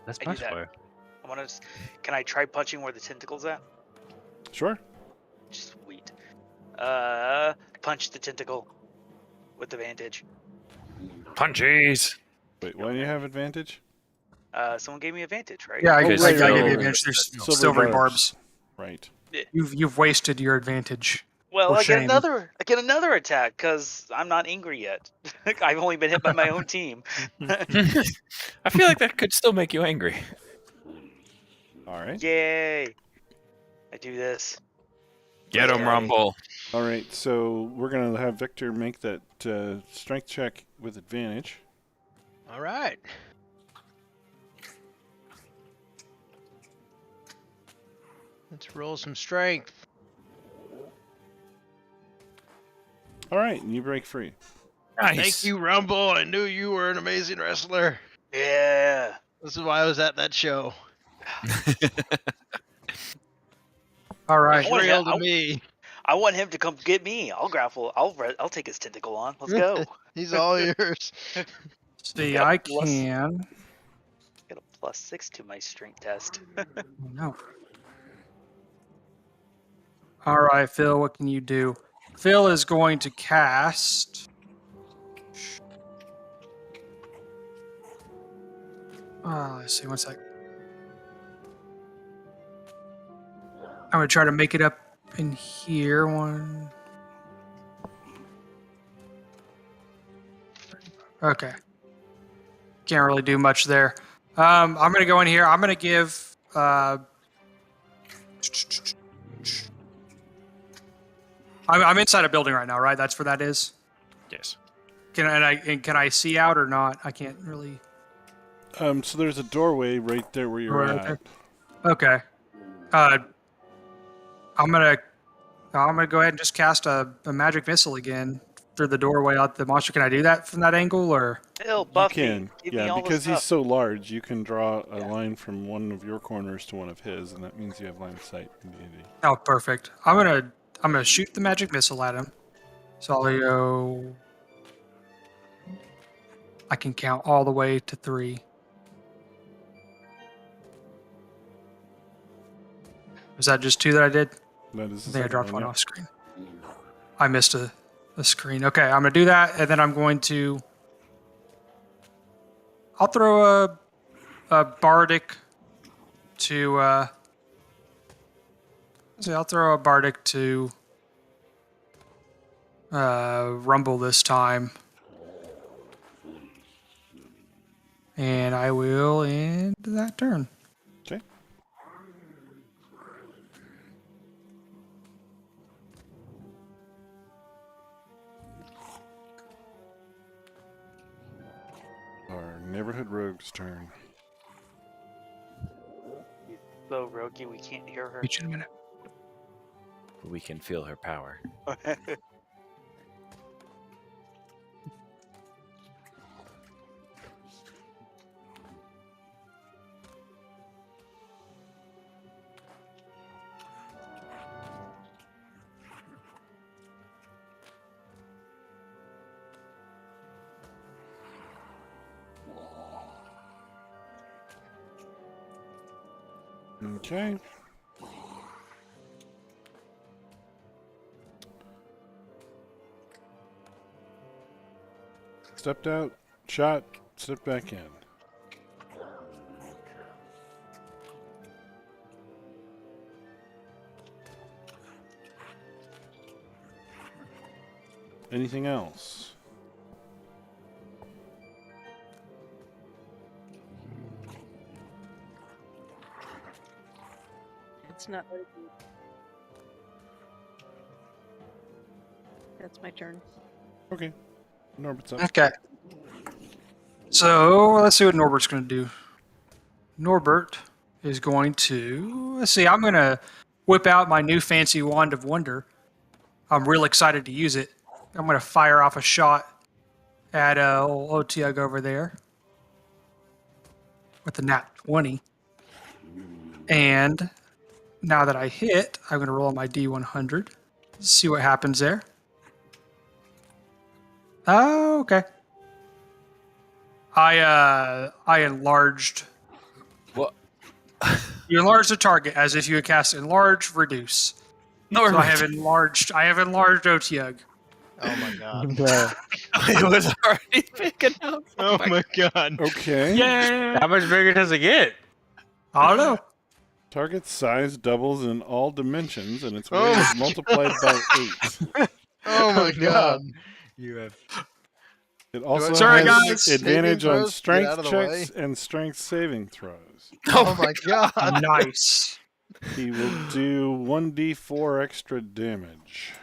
That's I do that. possible. I want to. Can I try punching where the tentacle's at? Sure. Sweet. Punch the tentacle with advantage. Punchies! Wait, why do you have advantage? Someone gave me advantage, right? Yeah, I Oh, gave right, you right, advantage. There's Silver silvery barbs. barbs. Right. You've wasted your advantage. Well, For I shame. get another attack because I'm not angry yet. I've only been hit by my own team. I feel like that could still make you angry. All right. Yay! I do this. Get him, Yay. Rumble. All right. So we're gonna have Victor make that strength check with advantage. All right. Let's roll some strength. All right, and you break free. Nice. Thank you, Rumble. I knew you were an amazing wrestler. Yeah. This is why I was at that show. All right. I wanna- Real to I- me. I want him to come get me. I'll grapple. I'll take his tentacle on. Let's go. He's all yours. See, Got a I plus- can. Got a +6 to my strength test. Oh, no. All right, Phil, what can you do? Phil is going to cast. Let's see, one sec. I'm going to try to make it up in here. One. Okay. Can't really do much there. I'm going to go in here. I'm going to give. I'm inside a building right now, right? That's where that is. Yes. Can I see out or not? I can't really. So there's a doorway right there where you're Right at. there. Okay. I'm gonna go ahead and just cast a magic missile again through the doorway out the monster. Can I do that from that angle or? Phil, You Buffy, can, give me yeah, all because the he's stuff. so large, you can draw a line from one of your corners to one of his, and that means you have line of sight in D&D. Oh, perfect. I'm gonna shoot the magic missile at him. So I'll go. I can count all the way to 3. Was that just 2 that I did? That is I the think I second dropped one, one yeah. off screen. I missed a screen. Okay, I'm gonna do that, and then I'm going to. I'll throw a bardic to. I'll throw a bardic to. Rumble this time, and I will end that turn. Okay. Our neighborhood rogue's turn. So Rogi, we can't hear her. Wait a minute. We can feel her power. Okay. Stepped out, shot, stepped back in. Anything else? It's not. That's my turn. Okay. Norbert's up. Okay. So let's see what Norbert's going to do. Norbert is going to, let's see, I'm going to whip out my new fancy Wand of Wonder. I'm real excited to use it. I'm going to fire off a shot at old Otiug over there with the nat 20. And now that I hit, I'm going to roll my D100. See what happens there. Oh, okay. I enlarged. What? You enlarge the target as if you had cast enlarge, reduce. So I have enlarged. Otiug. Oh my god. It was already picking up. Oh my god. Okay. Yay! How much bigger does it get? I don't know. Target size doubles in all dimensions, and its weight Oh is multiplied by 8. Oh my god. You have. It also Sorry, has guys. advantage Saving on throws? Get strength out of the checks way. and strength saving throws. Oh my god. Nice. He will do 1d4 extra damage.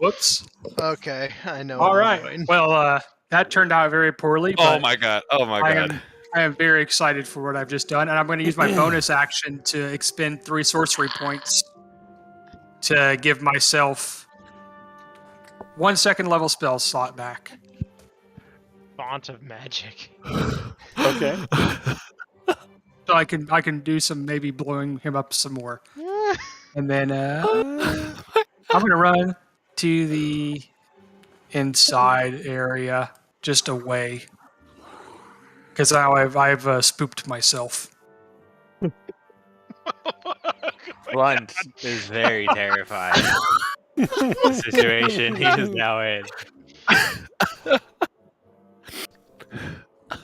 Whoops. Okay, I know. All what I'm right. doing. Well, that turned out very poorly. Oh But my god. Oh my I god. am very excited for what I've just done, and I'm going to use my bonus action to expend 3 sorcery points to give myself 1 second level spell slot back. Font of magic. Okay. So I can do some maybe blowing him up some more, and then I'm going to run to the inside area, just away, because now I've spooked myself. Blunt is very terrified of the situation he is now in.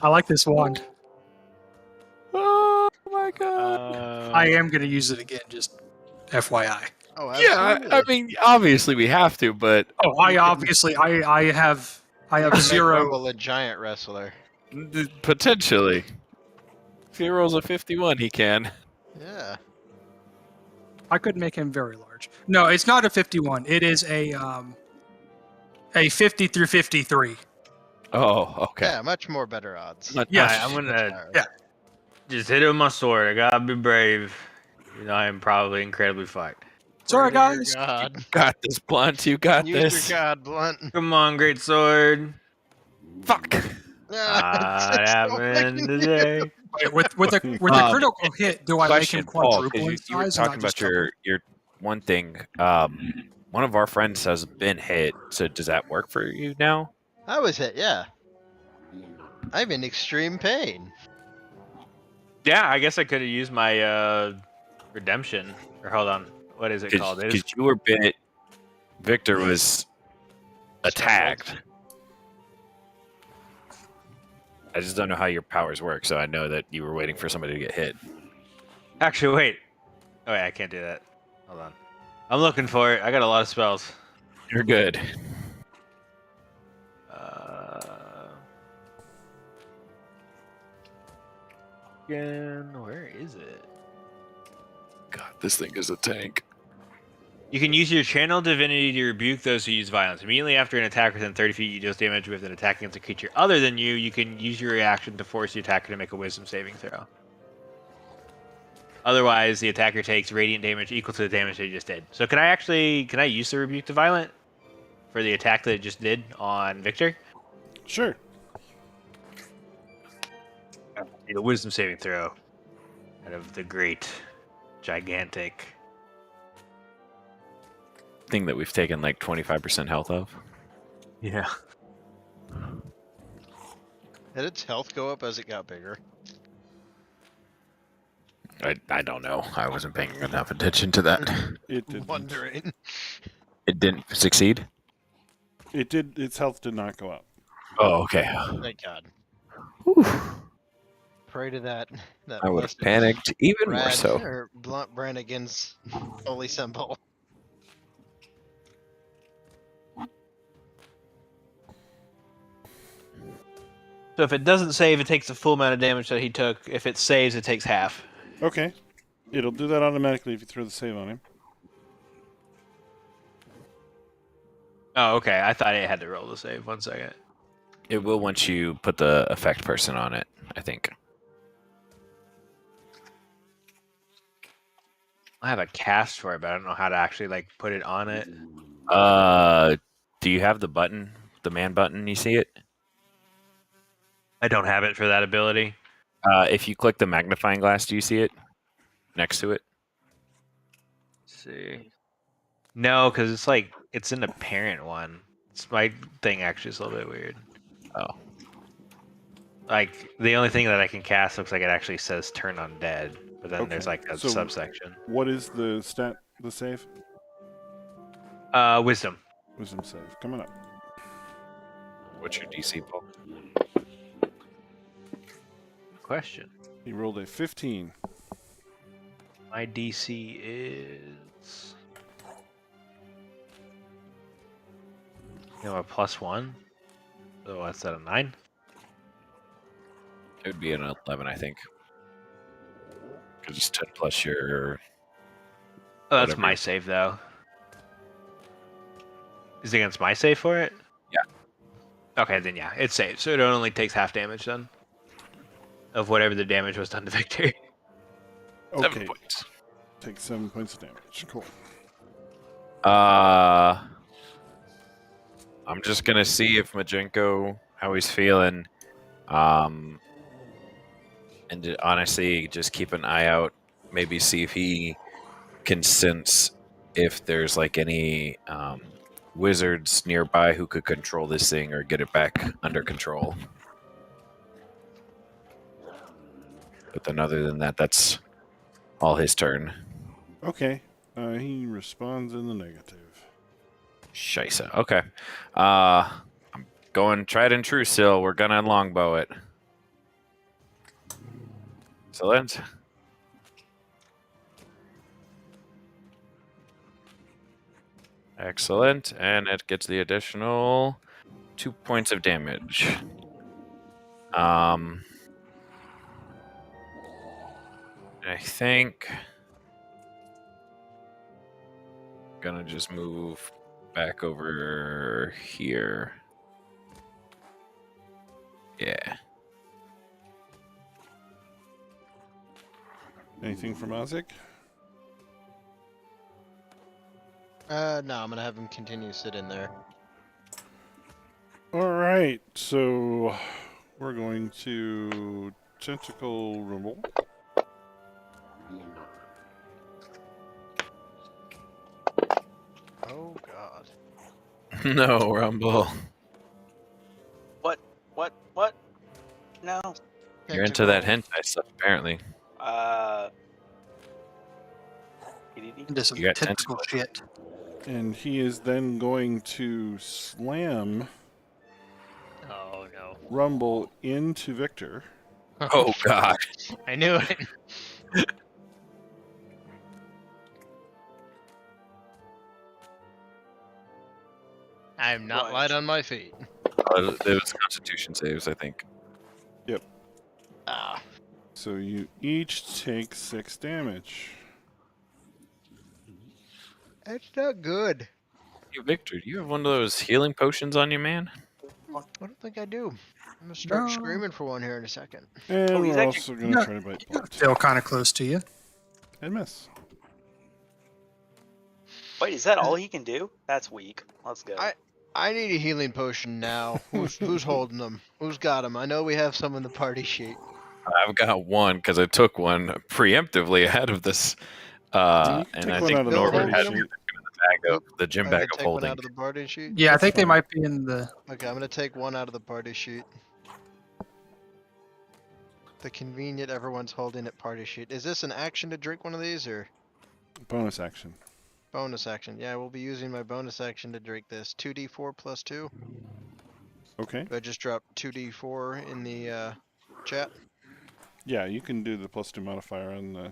I like this wand. Oh my god. I am going to use it again, just FYI. Oh, Yeah, I mean, obviously we have to, but Oh, I obviously I have zero. Rumble a giant wrestler. potentially. If he rolls a 51, he can. Yeah. I could make him very large. No, it's not a 51. It is a 50 through 53. Oh, okay. Yeah, much more better odds. Not- Yeah. Alright, I'm gonna Yeah. just hit it with my sword. I gotta be brave. You know, I am probably incredibly fucked. Sorry, Pray to your guys. God. You got this, Blunt. You got Use this. your God, Blunt. Come on, great sword. Fuck. What happened today? Wait, with a critical hit, do I make Question, him Paul, quadruple 'cause in you were size? and talking not just about your one thing. One of our friends has been hit. So does that work for you now? I was hit, yeah. I'm in extreme pain. Yeah, I guess I could have used my redemption. Or hold on, what is it called? It is Because you were bit. Victor was attacked. I just don't know how your powers work, so I know that you were waiting for somebody to get hit. actually wait. Oh wait, I can't do that. Hold on. I'm looking for it. I got a lot of spells. You're good. Again, where is it? God, this thing is a tank. You can use your channel divinity to rebuke those who use violence. Immediately after an attack within 30 feet, you deal damage with an attack against a creature other than you. You can use your reaction to force the attacker to make a wisdom saving throw. Otherwise, the attacker takes radiant damage equal to the damage they just did. So can I use the rebuke to violent for the attack that it just did on Victor? Sure. Need a wisdom saving throw out of the great, gigantic. Thing that we've taken like 25% health of. Yeah. Did its health go up as it got bigger? I don't know. I wasn't paying enough attention to that. It did. Wondering. It didn't succeed? It did. Its health did not go up. Oh, okay. Thank God. Pray to that. I would have blessed panicked even more Brad, so. Or Blunt Brannigan's holy symbol. So if it doesn't save, it takes the full amount of damage that he took. If it saves, it takes half. Okay. It'll do that automatically if you throw the save on him. Oh, okay. I thought it had to roll the save. 1 second. It will once you put the effect person on it, I think. I have a cast for it, but I don't know how to actually like put it on it. Do you have the button, the man button? You see it? I don't have it for that ability. If you click the magnifying glass, do you see it next to it? Let's see. No, because it's like it's in the parent one. It's my thing actually is a little bit weird. Oh, Like the only thing that I can cast looks like it actually says turn undead, but then there's like a So- subsection. What is the stat, the save? Wisdom. Wisdom save. Coming up. what's your DC, Paul? Question. He rolled a 15. My DC is a +1. So that's at a 9. It would be an 11, I think. Because it's 10 plus your. Oh, that's Whatever. my save though. Is it against my save for it? Yeah. Okay, then yeah, it's saved. So it only takes half damage then. Of whatever the damage was done to Victor. 7 Okay. points. Take 7 points of damage. Cool. I'm just gonna see if Majenko, how he's feeling. And honestly, just keep an eye out. Maybe see if he can sense if there's like any wizards nearby who could control this thing or get it back under control. But then, other than that, that's all his turn. Okay. He responds in the negative. Scheisse. Okay. I'm going tried and true still. We're gonna longbow it. Excellent. Excellent. And it gets the additional 2 points of damage. I think gonna just move back over here. Yeah. Anything from Isaac? No, I'm gonna have him continue to sit in there. All right. So we're going to Tentacle Rumble. Oh god. No, Rumble. What? No. You're into that hentai stuff, apparently. Into some You got tentacle shit. And he is then going to slam Oh no. Rumble into Victor. Oh, God. I knew it. I am not Right. light on my feet. It was Constitution saves, I think. Ah. So you each take 6 damage. That's not good. Hey, Victor, do you have one of those healing potions on you, man? I don't think I do. I'm gonna start No. screaming for one here in a second. And Oh, he's we're actually- also going to try to bite blood. Still kind of close to you. And miss. Wait, is that all he can do? That's weak. Let's go. I need a healing potion now. Who's holding them? Who's got them? I know we have some in the party sheet. I've got one because I took one preemptively ahead of this. And Take I one think out of the Norbert party had sheet. in the gym I bag can of take one holding. out of the party sheet. Yeah, I That's think they fine. might be in the. Okay, I'm gonna take one out of the party sheet. The convenient everyone's holding it party sheet. Is this an action to drink one of these or Bonus action. bonus action? Yeah, we'll be using my bonus action to drink this. 2d4 plus 2. Okay. Do I just drop 2d4 in the chat? Yeah, you can do the +2 modifier on the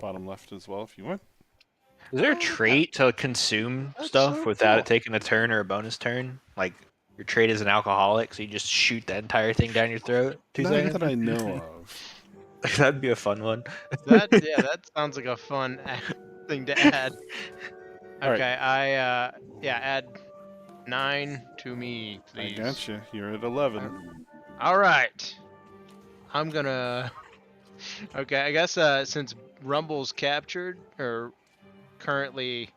bottom left as well if you want. Is there a Oh, trait to consume that's stuff so without cool. it taking a turn or a bonus turn? Like your trade is an alcoholic, so you just shoot the entire thing down your throat. 2 Not seconds. that I know of. That'd be a fun one. That sounds like a fun thing to add. All right. Okay, add 9 to me, I please. gotcha. You're at 11. All right. I'm gonna. Okay, I guess since Rumble's captured or currently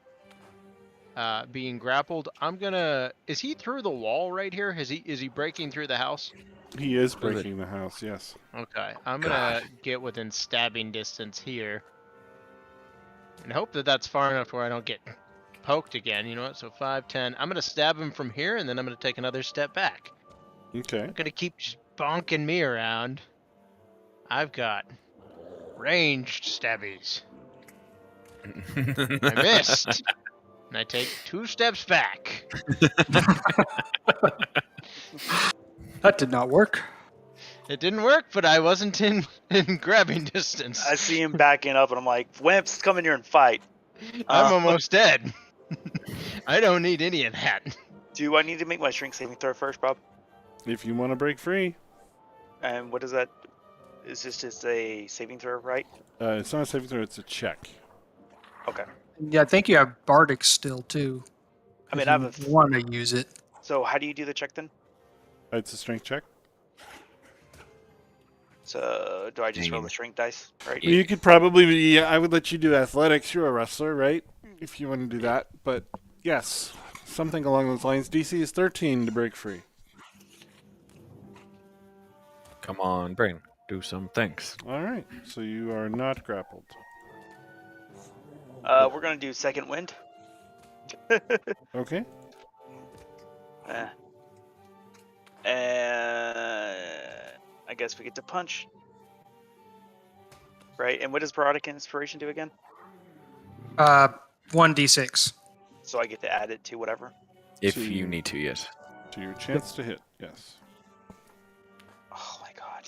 being grappled, I'm gonna. Is he through the wall right here? Is he breaking through the house? He is Prove it. breaking the house, yes. Okay, I'm gonna get within stabbing distance here, and hope that that's far enough where I don't get poked again. You know what? So 5, 10. I'm gonna stab him from here, and then I'm gonna take another step back. Okay. I'm gonna keep just bonking me around. I've got ranged stabbies. I missed. And I take 2 steps back. That did not work. It didn't work, but I wasn't in grabbing distance. I see him backing up, and I'm like, "Wimps, come in here and fight." I'm almost dead. I don't need any of that. Do I need to make my strength saving throw first, Bob? If you want to break free, And what is that? Is this just a saving throw, right? it's not a saving throw, it's a check. Okay. Yeah, I think you have Bardic still too. I mean, if I have you want to use it. So how do you do the check then? It's a strength check. So do I just roll the strength dice, right? You could probably, I would let you do athletics. You're a wrestler, right? If you want to do that. But yes, something along those lines. DC is 13 to break free. Come on, brain. Do some things. All right. So you are not grappled. We're gonna do second wind. Okay. And I guess we get to punch. Right, and what does Bardic Inspiration do again? 1d6. So I get to add it to whatever. If To- you need to, yes. To your chance to hit. Yes. Oh my god.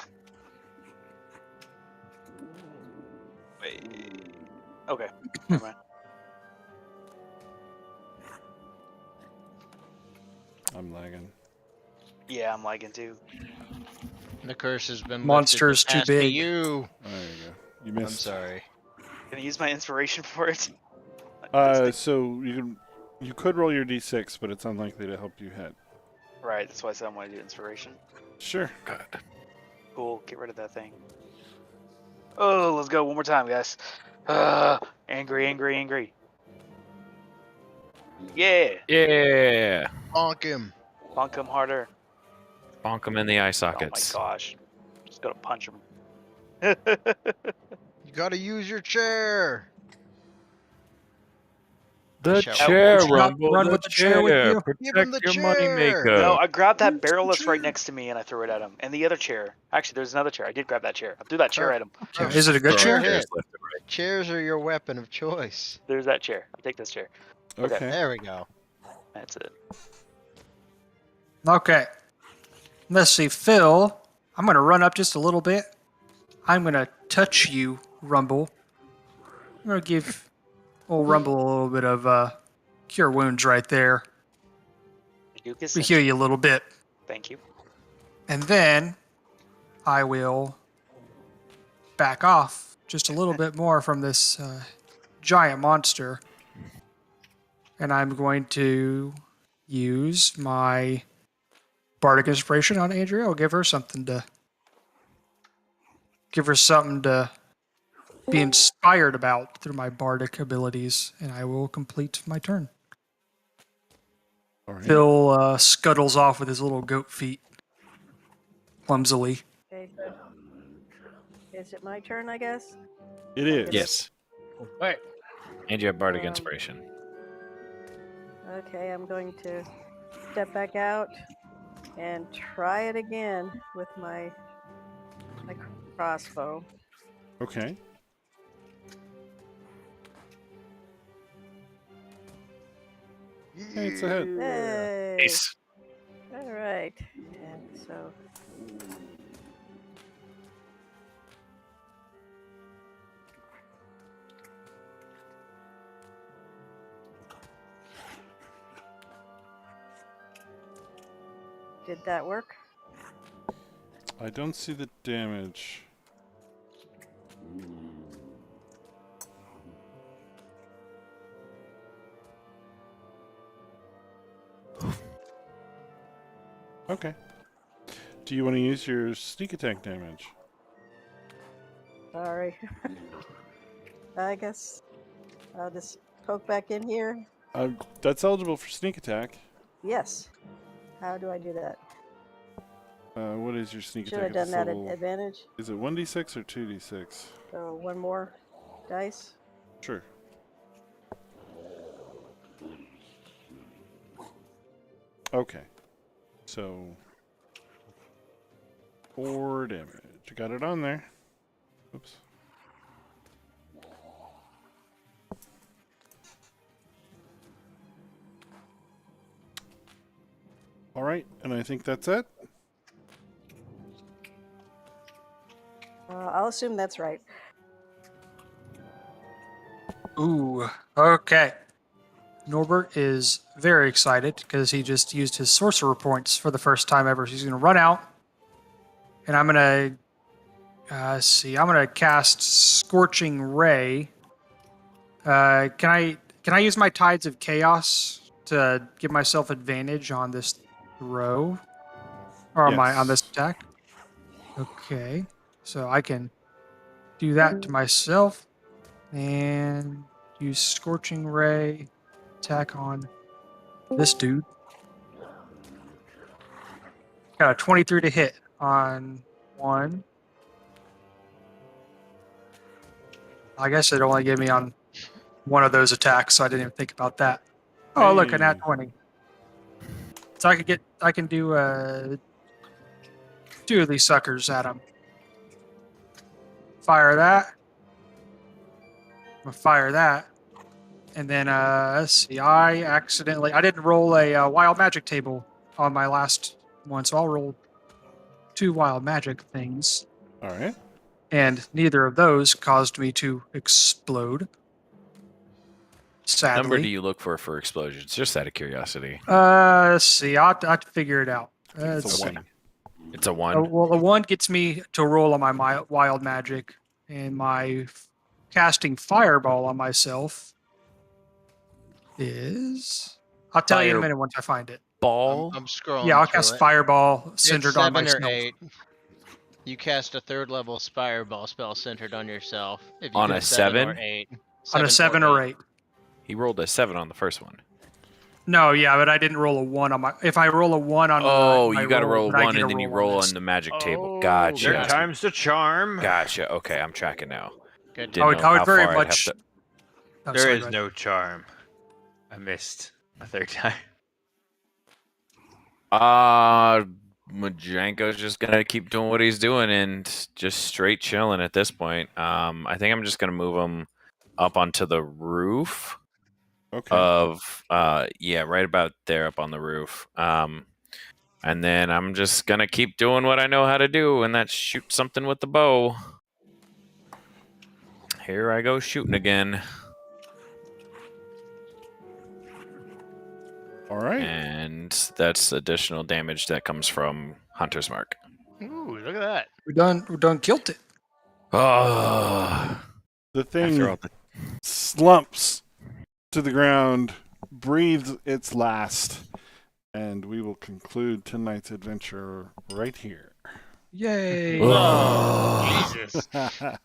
Wait. Okay. Never mind. I'm lagging. Yeah, I'm lagging too. The curse has been Monster's lifted to too pass to big. you. There you go. You I'm missed. sorry. Can I use my inspiration for it? So you could roll your d6, but it's unlikely to help you hit. Right, that's why I said I want to do inspiration. Sure. God. Cool, get rid of that thing. Oh, let's go one more time, guys. Angry, angry, angry. Yeah, Yeah. Bonk him. bonk him harder. Bonk him in the eye Oh my sockets. gosh, just gonna punch him. You gotta use your chair. The Shout. chair, Would you not Rumble. run the with the chair with you? Give him Protect the your chair. moneymaker. No, I grabbed that Use barrel the that's right chair. next to me and I threw it at him. And the other chair. Actually, there's another chair. I did grab that chair. I threw that chair at him. Is it a good Throwing chair? chairs left and right. Chairs are your weapon of choice. There's that chair. I'll take this chair. Okay. Okay. There we go. That's it. Okay. Let's see, Phil. I'm going to run up just a little bit. I'm going to touch you, Rumble. I'm going to give old Rumble a little bit of cure wounds right there. Duke is We heal you a little bit. Thank you. And then I will back off just a little bit more from this giant monster. And I'm going to use my Bardic Inspiration on Andrea. I'll give her something to be inspired about through my Bardic abilities, and I will complete my turn. All right. Phil scuttles off with his little goat feet clumsily. Okay, so is it my turn, I guess? It is. Yes. Wait. And you have Bardic Um, Inspiration. Okay, I'm going to step back out and try it again with my crossbow. Okay. Hey, it's a hit. Hey! Ace. All right. And so Did that work? I don't see the damage. Okay. Do you want to use your sneak attack damage? Sorry. I guess I'll just poke back in here. That's eligible for sneak attack. Yes. How do I do that? What is your sneak Should attack? have done that at Level- advantage. Is it 1d6 or 2d6? So one more dice. Sure. Okay. So 4 damage. You got it on there. Oops. All right, and I think that's it. I'll assume that's right. Ooh, okay. Norbert is very excited because he just used his sorcerer points for the first time ever. He's going to run out, and I'm going to see. I'm going to cast Scorching Ray. Can I use my Tides of Chaos to give myself advantage on this throw, or on this attack? Okay, so I can do that to myself and use Scorching Ray. Attack on this dude. Got a 23 to hit on one. I guess it only gave me on one of those attacks, so I didn't even think about that. Oh, look, a nat 20. So I can do 2 of these suckers at him. Fire that. I'm gonna fire that. And then, let's see, I didn't roll a wild magic table on my last one, so I'll roll 2 wild magic things. All right. And neither of those caused me to explode. Sadly. What number do you look for explosions? Just out of curiosity. Let's see, I'll have to figure it out. It's a 1. It's a 1. Well, a 1 gets me to roll on my wild magic, and my casting fireball on myself is... I'll tell you in a minute once I find it. Ball? I'm scrolling. Yeah, I'll through cast it. fireball It's centered on 7 myself. or 8. You cast a 3rd level fireball spell centered on yourself. If you On get a 7 or 7? 8. On a 7 or 8. He rolled a 7 on the first one. No, yeah, but I didn't roll a 1 on my... If I roll a 1 on my you got to roll then I 1 get and a then you on roll this. on the magic table. Oh, Gotcha. Third time's the charm. Gotcha. Okay, I'm tracking now. Good. Didn't know I would how very far I'd have much... to- Oh, There sorry, is go ahead. no charm. I missed a 3rd time. Majenko's just gonna keep doing what he's doing and just straight chilling at this point. I think I'm just gonna move him up onto the roof Okay. of right about there up on the roof. And then I'm just gonna keep doing what I know how to do, and that's shoot something with the bow. Here I go shooting again. All right. And that's additional damage that comes from Hunter's Mark. Ooh, look at that. We're done killed it. Oh, The thing after all the slumps to the ground, breathes its last, and we will conclude tonight's adventure right here. Yay. Jesus. I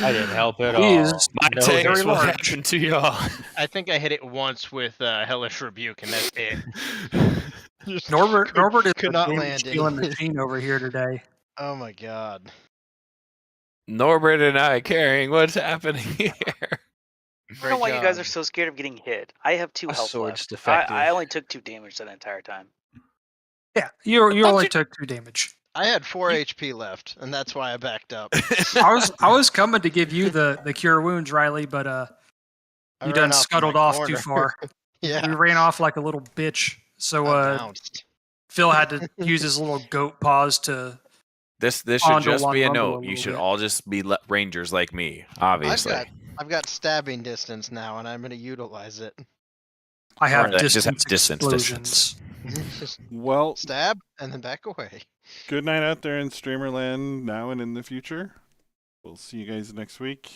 didn't help at all. Jeez. my No, takes very what large. happened to y'all. I think I hit it once with Hellish Rebuke, and that's it. Just Norbert is could a not damage land dealing any. machine over here today. Oh my god. Norbert and I carrying what's happening here. I don't know why you guys are so scared of getting hit. I have 2 My health sword's left. defective. I only took 2 damage that entire time. Yeah, you only took 2 damage. I had 4 HP left, and that's why I backed up. I was coming to give you the cure wounds, Riley, but I you ran done off to scuttled my off corner. too far. Yeah. We ran off like a little bitch. So I bounced. Phil had to use his little goat paws to... This should Fondle just on be a Rumble a note. You little should bit. all just be rangers like me, obviously. I've got stabbing distance now, and I'm going to utilize it. I have Right, just have distance distance. explosions. Just Well, stab and then back away. good night out there in Streamerland now and in the future. We'll see you guys next week.